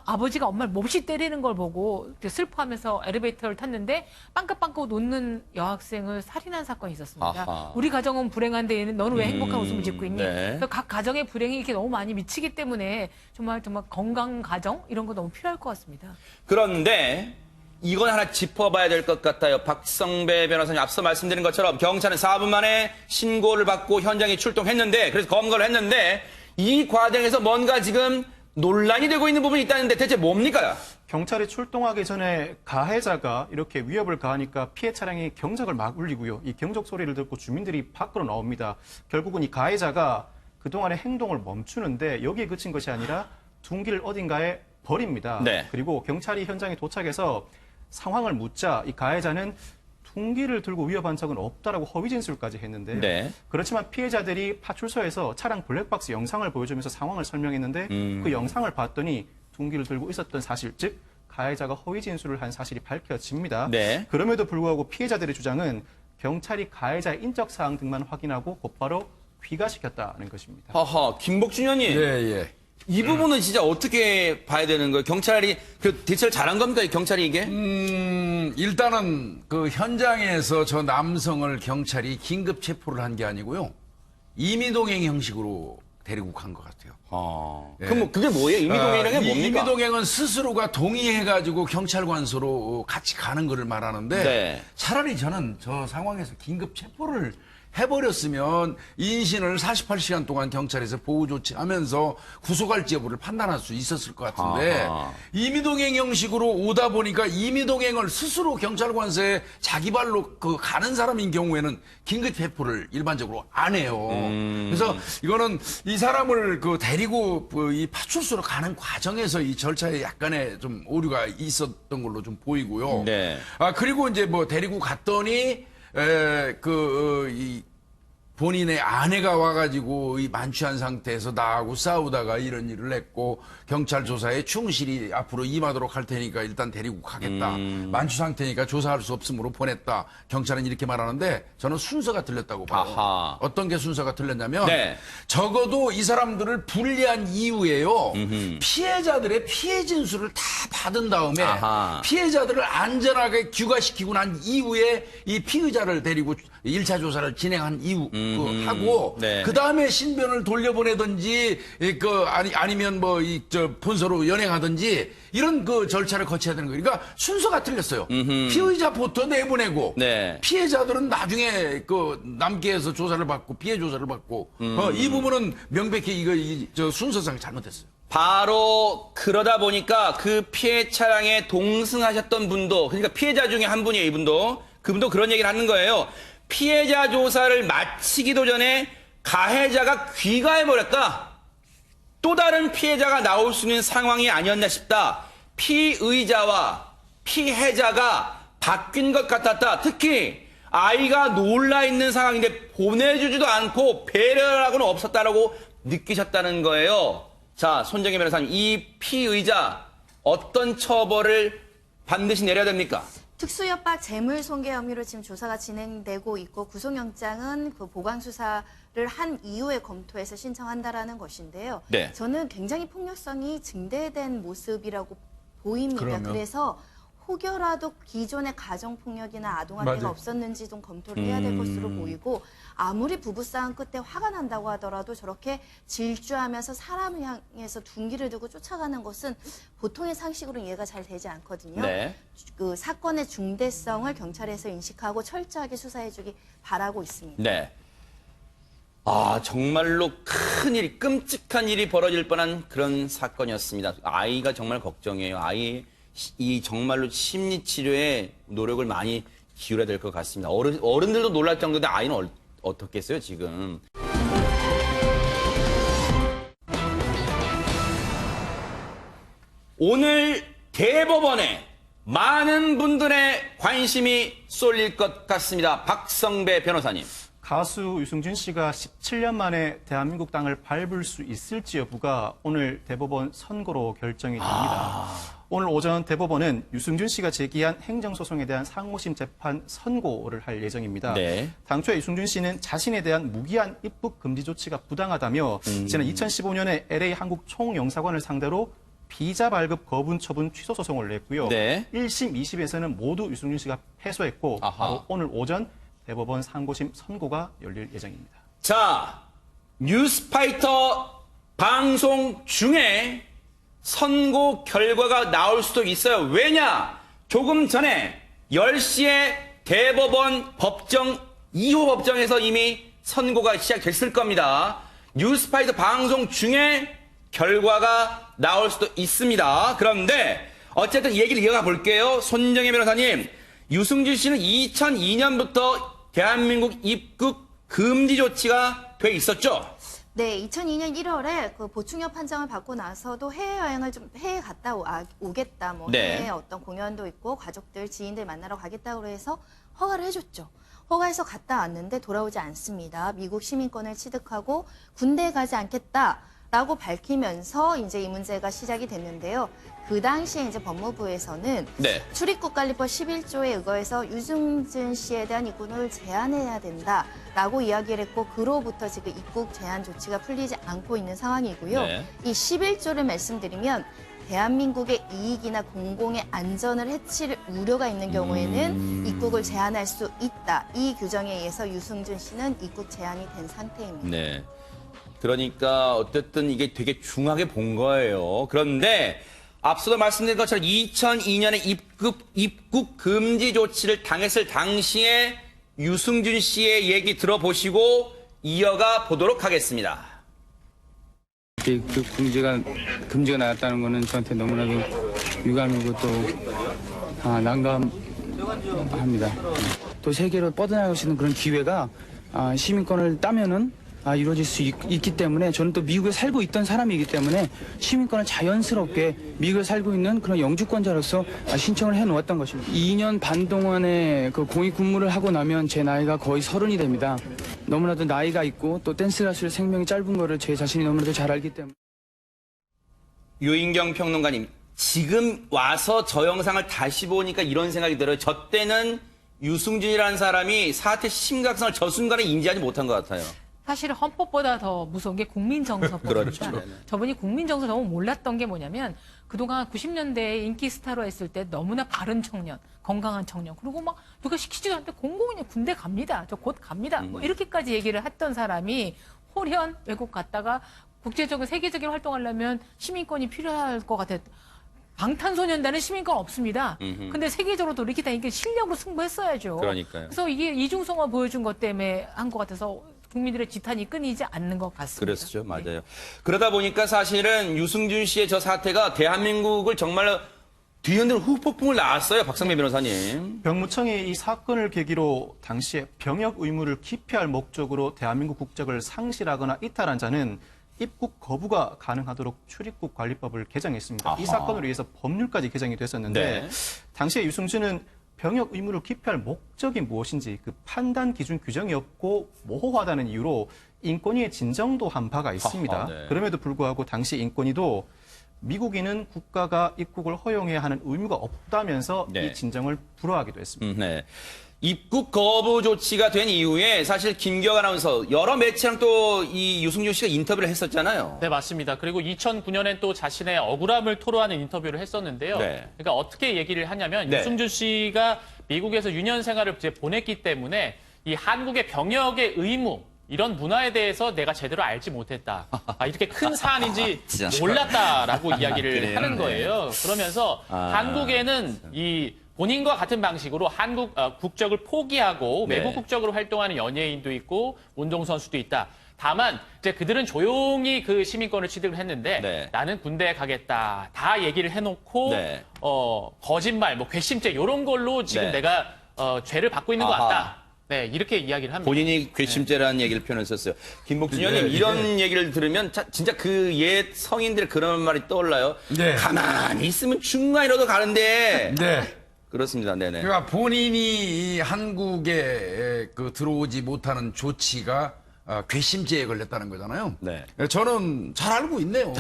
아버지가 엄마를 몹시 때리는 걸 보고 슬퍼하면서 엘리베이터를 탔는데 빵긋빵긋 웃는 여학생을 살인한 사건이 있었습니다. 아하. 우리 가정은 불행한데 얘는 너는 왜 행복한 웃음을 짓고 있니? 네. 그래서 각 가정의 불행이 이렇게 너무 많이 미치기 때문에 정말 건강 가정 이런 거 너무 필요할 것 같습니다. 그런데 이건 하나 짚어봐야 될 것 같아요. 박성배 변호사님 앞서 말씀드린 것처럼 경찰은 4분 만에 신고를 받고 현장에 출동했는데 그래서 검거를 했는데 이 과정에서 뭔가 지금 논란이 되고 있는 부분이 있다는데 대체 뭡니까? 경찰이 출동하기 전에 가해자가 이렇게 위협을 가하니까 피해 차량이 경적을 막 울리고요. 이 경적 소리를 듣고 주민들이 밖으로 나옵니다. 결국은 이 가해자가 그동안의 행동을 멈추는데 여기에 그친 것이 아니라 둔기를 어딘가에 버립니다. 네. 그리고 경찰이 현장에 도착해서 상황을 묻자 이 가해자는 흉기를 들고 위협한 적은 없다라고 허위 진술까지 했는데 네. 그렇지만 피해자들이 파출소에서 차량 블랙박스 영상을 보여주면서 상황을 설명했는데 그 영상을 봤더니 흉기를 들고 있었던 사실, 즉 가해자가 허위 진술을 한 사실이 밝혀집니다. 네. 그럼에도 불구하고 피해자들의 주장은 경찰이 가해자의 인적 사항 등만 확인하고 곧바로 귀가시켰다는 것입니다. 허허, 김복준 의원님. 예, 예. 이 부분은 진짜 어떻게 봐야 되는 거예요? 경찰이 그 대처를 잘한 겁니까? 이 경찰이 이게? 일단은 그 현장에서 저 남성을 경찰이 긴급 체포를 한 게 아니고요. 임의동행 형식으로 데리고 간 것 같아요. 예. 그럼 뭐 그게 뭐예요? 임의동행이라는 게 뭡니까? 임의동행은 스스로가 동의해가지고 경찰관서로 같이 가는 거를 말하는데 네. 차라리 저는 저 상황에서 긴급 체포를 해버렸으면 인신을 48시간 동안 경찰에서 보호 조치하면서 구속할지 여부를 판단할 수 있었을 것 같은데 아하. 임의동행 형식으로 오다 보니까 임의동행을 스스로 경찰관서에 자기 발로 그 가는 사람인 경우에는 긴급 체포를 일반적으로 안 해요. 그래서 이거는 이 사람을 그 데리고 이 파출소로 가는 과정에서 이 절차에 약간의 좀 오류가 있었던 걸로 좀 보이고요. 네. 그리고 이제 뭐 데리고 갔더니 이 본인의 아내가 와가지고 이 만취한 상태에서 나하고 싸우다가 이런 일을 했고 경찰 조사에 충실히 앞으로 임하도록 할 테니까 일단 데리고 가겠다. 만취 상태니까 조사할 수 없으므로 보냈다. 경찰은 이렇게 말하는데 저는 순서가 틀렸다고 봐요. 아하. 어떤 게 순서가 틀렸냐면 네. 적어도 이 사람들을 분리한 이후에요. 피해자들의 피해 진술을 다 받은 다음에 아하. 피해자들을 안전하게 귀가시키고 난 이후에 이 피의자를 데리고 1차 조사를 진행한 이후 하고 네. 그 다음에 신변을 돌려보내든지 아니면 뭐 본서로 연행하든지 이런 그 절차를 거쳐야 되는 거예요. 그러니까 순서가 틀렸어요. 피의자부터 내보내고 네. 피해자들은 나중에 그 남계에서 조사를 받고 피해 조사를 받고 이 부분은 명백히 저 순서상 잘못됐어요. 바로 그러다 보니까 그 피해 차량에 동승하셨던 분도, 그러니까 피해자 중에 한 분이에요, 이분도. 그분도 그런 얘기를 하는 거예요. 피해자 조사를 마치기도 전에 가해자가 귀가해버렸다. 또 다른 피해자가 나올 수 있는 상황이 아니었나 싶다. 피의자와 피해자가 바뀐 것 같았다. 특히 아이가 놀라있는 상황인데 보내주지도 않고 배려라고는 없었다라고 느끼셨다는 거예요. 자, 손정혜 변호사님, 이 피의자 어떤 처벌을 반드시 내려야 됩니까? 특수협박 재물손괴 혐의로 지금 조사가 진행되고 있고 구속영장은 그 보강수사를 한 이후에 검토해서 신청한다라는 것인데요. 네. 저는 굉장히 폭력성이 증대된 모습이라고 보입니다. 그러면? 그래서 혹여라도 기존의 가정폭력이나 아동학대가 맞아요. 없었는지 좀 검토를 해야 될 것으로 보이고 아무리 부부싸움 끝에 화가 난다고 하더라도 저렇게 질주하면서 사람을 향해서 둔기를 들고 쫓아가는 것은 보통의 상식으로 이해가 잘 되지 않거든요. 네. 그 사건의 중대성을 경찰에서 인식하고 철저하게 수사해주기 바라고 있습니다. 네. 아, 정말로 큰 일이, 끔찍한 일이 벌어질 뻔한 그런 사건이었습니다. 아이가 정말 걱정이에요. 이 정말로 심리치료에 노력을 많이 기울여야 될 것 같습니다. 어른들도 놀랄 정도인데 아이는 어떻겠어요, 지금. 오늘 대법원에 많은 분들의 관심이 쏠릴 것 같습니다. 박성배 변호사님. 가수 유승준 씨가 17년 만에 대한민국 땅을 밟을 수 있을지 여부가 오늘 대법원 선고로 결정이 됩니다. 오늘 오전 대법원은 유승준 씨가 제기한 행정소송에 대한 상호심 재판 선고를 할 예정입니다. 네. 당초에 유승준 씨는 자신에 대한 무기한 입국 금지 조치가 부당하다며 지난 2015년에 LA 한국 총영사관을 상대로 비자 발급 거분 처분 취소 소송을 냈고요. 네. 1심, 2심에서는 모두 유승준 씨가 패소했고 아하. 바로 오늘 오전 대법원 상고심 선고가 열릴 예정입니다. 자, 뉴스파이터 방송 중에 선고 결과가 나올 수도 있어요. 왜냐? 조금 전에 10시에 대법원 법정 2호 법정에서 이미 선고가 시작됐을 겁니다. 뉴스파이터 방송 중에 결과가 나올 수도 있습니다. 그런데 어쨌든 이 얘기를 이어가 볼게요. 손정혜 변호사님, 유승준 씨는 2002년부터 대한민국 입국 금지 조치가 돼 있었죠? 네, 2002년 1월에 그 보충협 판정을 받고 나서도 해외여행을 좀 해외 갔다 오겠다. 뭐 네. 해외 어떤 공연도 있고 가족들, 지인들 만나러 가겠다고 해서 허가를 해줬죠. 허가해서 갔다 왔는데 돌아오지 않습니다. 미국 시민권을 취득하고 군대에 가지 않겠다라고 밝히면서 이제 이 문제가 시작이 됐는데요. 그 당시에 이제 법무부에서는 네. 출입국 관리법 11조에 의거해서 유승준 씨에 대한 입국을 제한해야 된다라고 이야기를 했고 그로부터 지금 입국 제한 조치가 풀리지 않고 있는 상황이고요. 네. 이 11조를 말씀드리면 대한민국의 이익이나 공공의 안전을 해칠 우려가 있는 경우에는 입국을 제한할 수 있다. 이 규정에 의해서 유승준 씨는 입국 제한이 된 상태입니다. 네. 그러니까 어쨌든 이게 되게 중하게 본 거예요. 그런데 앞서도 말씀드린 것처럼 2002년에 입국 금지 조치를 당했을 당시에 유승준 씨의 얘기 들어보시고 이어가 보도록 하겠습니다. 그 금지가 나왔다는 거는 저한테 너무나도 유감이고 또 난감합니다. 또 세계로 뻗어나갈 수 있는 그런 기회가 시민권을 따면은 이루어질 수 있기 때문에 저는 또 미국에 살고 있던 사람이기 때문에 시민권을 자연스럽게 미국에 살고 있는 그런 영주권자로서 신청을 해놓았던 것입니다. 2년 반 동안의 그 공익 근무를 하고 나면 제 나이가 거의 30이 됩니다. 너무나도 나이가 있고 또 댄스 가수의 생명이 짧은 거를 제 자신이 너무나도 잘 알기 때문에. 유인경 평론가님, 지금 와서 저 영상을 다시 보니까 이런 생각이 들어요. 저 때는 유승준이라는 사람이 사태 심각성을 저 순간에 인지하지 못한 것 같아요. 사실 헌법보다 더 무서운 게 국민 정서법입니다. 그렇죠. 저분이 국민 정서 너무 몰랐던 게 뭐냐면 그동안 90년대에 인기 스타로 했을 때 너무나 바른 청년, 건강한 청년, 그리고 막 누가 시키지도 않는데 공공이 군대 갑니다. 저 곧 갑니다. 뭐 이렇게까지 얘기를 했던 사람이 홀연 외국 갔다가 국제적인 세계적인 활동하려면 시민권이 필요할 것 같아요. 방탄소년단은 시민권 없습니다. 근데 세계적으로 돌이키 다니까 실력으로 승부했어야죠. 그러니까요. 그래서 이게 이중성화 보여준 것 때문에 한 것 같아서 국민들의 지탄이 끊이지 않는 것 같습니다. 그렇죠. 맞아요. 그러다 보니까 사실은 유승준 씨의 저 사태가 대한민국을 정말 뒤흔드는 후폭풍을 낳았어요. 박상민 변호사님. 병무청이 이 사건을 계기로 당시에 병역 의무를 기피할 목적으로 대한민국 국적을 상실하거나 이탈한 자는 입국 거부가 가능하도록 출입국 관리법을 개정했습니다. 아하. 이 사건으로 인해서 법률까지 개정이 됐었는데 네. 당시에 유승준은 병역 의무를 기피할 목적이 무엇인지 그 판단 기준 규정이 없고 모호하다는 이유로 인권위에 진정도 한 바가 있습니다. 아하, 네. 그럼에도 불구하고 당시 인권위도 미국인은 국가가 입국을 허용해야 하는 의무가 없다면서 네. 이 진정을 불허하기도 했습니다. 네. 입국 거부 조치가 된 이후에 사실 김기혁 아나운서 여러 매체랑 또 이 유승준 씨가 인터뷰를 했었잖아요. 네, 맞습니다. 그리고 2009년엔 또 자신의 억울함을 토로하는 인터뷰를 했었는데요. 네. 그러니까 어떻게 얘기를 하냐면 네. 유승준 씨가 미국에서 유년 생활을 이제 보냈기 때문에 이 한국의 병역의 의무 이런 문화에 대해서 내가 제대로 알지 못했다. 이렇게 큰 사안인지 몰랐다라고 이야기를 그래요? 하는 거예요. 그러면서 한국에는 이 본인과 같은 방식으로 한국 국적을 포기하고 네. 외국 국적으로 활동하는 연예인도 있고 운동선수도 있다. 다만 이제 그들은 조용히 그 시민권을 취득을 했는데 네. 나는 군대에 가겠다. 다 얘기를 해놓고 네. 거짓말, 뭐 괘씸죄 이런 걸로 지금 네. 내가 죄를 받고 있는 것 아하. 같다. 네, 이렇게 이야기를 합니다. 본인이 괘씸죄라는 얘기를 표현했었어요. 김복준 의원님, 네. 이런 얘기를 들으면 진짜 그 옛 성인들 그런 말이 떠올라요. 네. 가만히 있으면 중간이라도 가는데. 네. 그렇습니다. 네네. 그러니까 본인이 이 한국에 들어오지 못하는 조치가 괘씸죄에 걸렸다는 거잖아요. 네. 저는 잘 알고 있네요.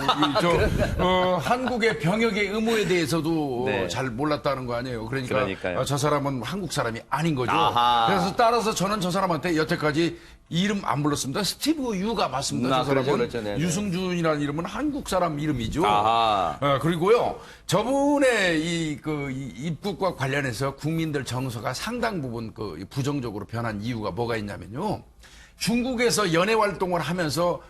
한국의 병역의 의무에 대해서도 네. 잘 몰랐다는 거 아니에요. 그러니까요. 저 사람은 한국 사람이 아닌 거죠. 아하. 그래서 따라서 저는 저 사람한테 여태까지 이름 안 불렀습니다. 스티브 유가 맞습니다. 저 사람은 그렇죠. 네네. 유승준이라는 이름은 한국 사람 이름이죠. 아하. 그리고요, 저분의 이 입국과 관련해서 국민들 정서가 상당 부분 부정적으로 변한 이유가 뭐가 있냐면요. 중국에서 연예 활동을 하면서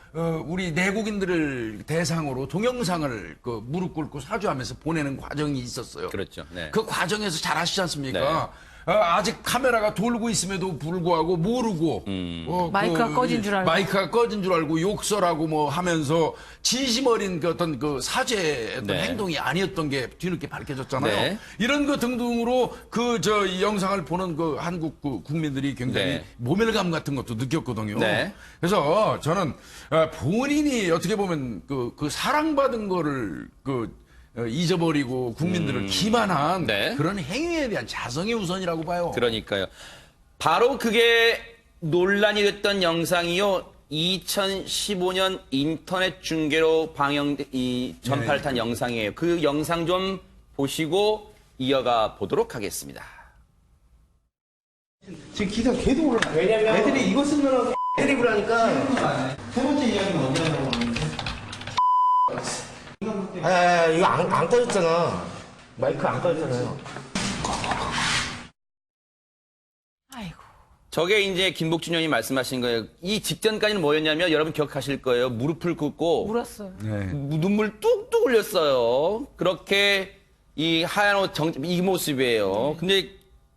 우리 내국인들을 대상으로 동영상을 무릎 꿇고 사죄하면서 보내는 과정이 있었어요. 그렇죠. 네. 그 과정에서 잘 아시지 않습니까? 아직 카메라가 돌고 있음에도 불구하고 모르고 마이크가 꺼진 줄 알고. 마이크가 꺼진 줄 알고 욕설하고 뭐 하면서 진심 어린 그 어떤 그 사죄의 어떤 네. 행동이 아니었던 게 뒤늦게 밝혀졌잖아요. 네. 이런 거 등등으로 그 저 영상을 보는 그 한국 그 국민들이 굉장히 네. 모멸감 같은 것도 느꼈거든요. 네. 그래서 저는 본인이 어떻게 보면 그 사랑받은 거를 잊어버리고 국민들을 기만한 네. 그런 행위에 대한 자성이 우선이라고 봐요. 그러니까요. 바로 그게 논란이 됐던 영상이요. 2015년 인터넷 중계로 전파를 탄 영상이에요. 그 영상 좀 보시고 이어가 보도록 하겠습니다. 지금 기사 계속 올라. 왜냐면 애들이 이거 쓰느라고 애드립을 하니까. 세 번째 이야기는 언제 하냐고 하는데. 이거 안 꺼졌잖아. 마이크 안 꺼졌잖아요. 아이고. 저게 이제 김복준 의원이 말씀하신 거예요. 이 직전까지는 뭐였냐면 여러분 기억하실 거예요. 무릎을 꿇고 울었어요. 눈물 뚝뚝 흘렸어요. 그렇게 이 하얀 옷 이 모습이에요. 근데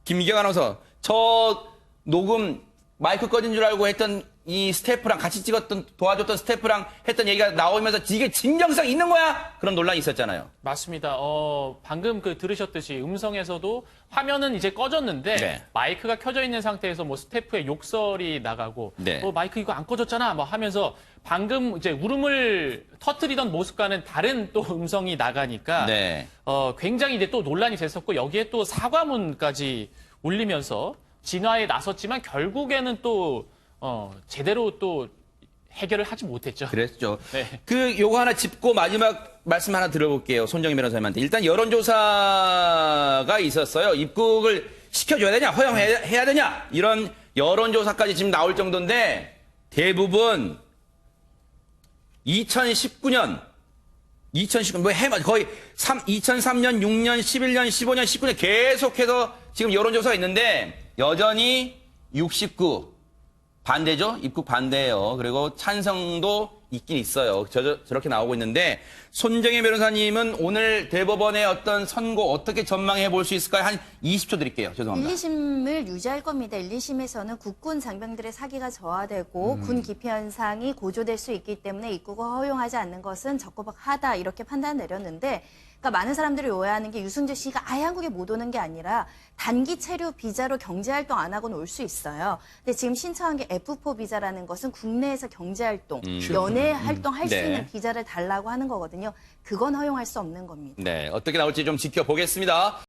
김기경 아나운서 저 녹음 마이크 꺼진 줄 알고 했던 이 스태프랑 같이 도와줬던 스태프랑 했던 얘기가 나오면서 이게 진정성 있는 거야? 그런 논란이 있었잖아요. 맞습니다. 방금 들으셨듯이 음성에서도 화면은 이제 꺼졌는데 네. 마이크가 켜져 있는 상태에서 뭐 스태프의 욕설이 나가고 네. 마이크 이거 안 꺼졌잖아 뭐 하면서 방금 이제 울음을 터뜨리던 모습과는 다른 또 음성이 나가니까 네. 굉장히 이제 또 논란이 됐었고 여기에 또 사과문까지 올리면서 진화에 나섰지만 결국에는 또 제대로 또 해결을 하지 못했죠. 그랬죠. 네. 요거 하나 짚고 마지막 말씀 하나 들어볼게요. 손정희 변호사님한테. 일단 여론조사가 있었어요. 입국을 시켜줘야 되냐, 허용해야 되냐, 이런 여론조사까지 지금 나올 정도인데 대부분 2019년 거의 2003년, 6년, 11년, 15년, 19년 계속해서 지금 여론조사가 있는데 여전히 69 반대죠? 입국 반대예요. 그리고 찬성도 있긴 있어요. 저렇게 나오고 있는데 손정혜 변호사님은 오늘 대법원의 어떤 선고 어떻게 전망해 볼 수 있을까요? 한 20초 드릴게요. 죄송합니다. 1, 2심을 유지할 겁니다. 1, 2심에서는 국군 장병들의 사기가 저하되고 군 기피 현상이 고조될 수 있기 때문에 입국을 허용하지 않는 것은 적법하다 이렇게 판단 내렸는데 그러니까 많은 사람들이 오해하는 게 유승재 씨가 아예 한국에 못 오는 게 아니라 단기 체류 비자로 경제활동 안 하고는 올 수 있어요. 근데 지금 신청한 게 F4 비자라는 것은 국내에서 경제활동, 연애 활동 할 수 네. 있는 비자를 달라고 하는 거거든요. 그건 허용할 수 없는 겁니다. 네, 어떻게 나올지 좀 지켜보겠습니다.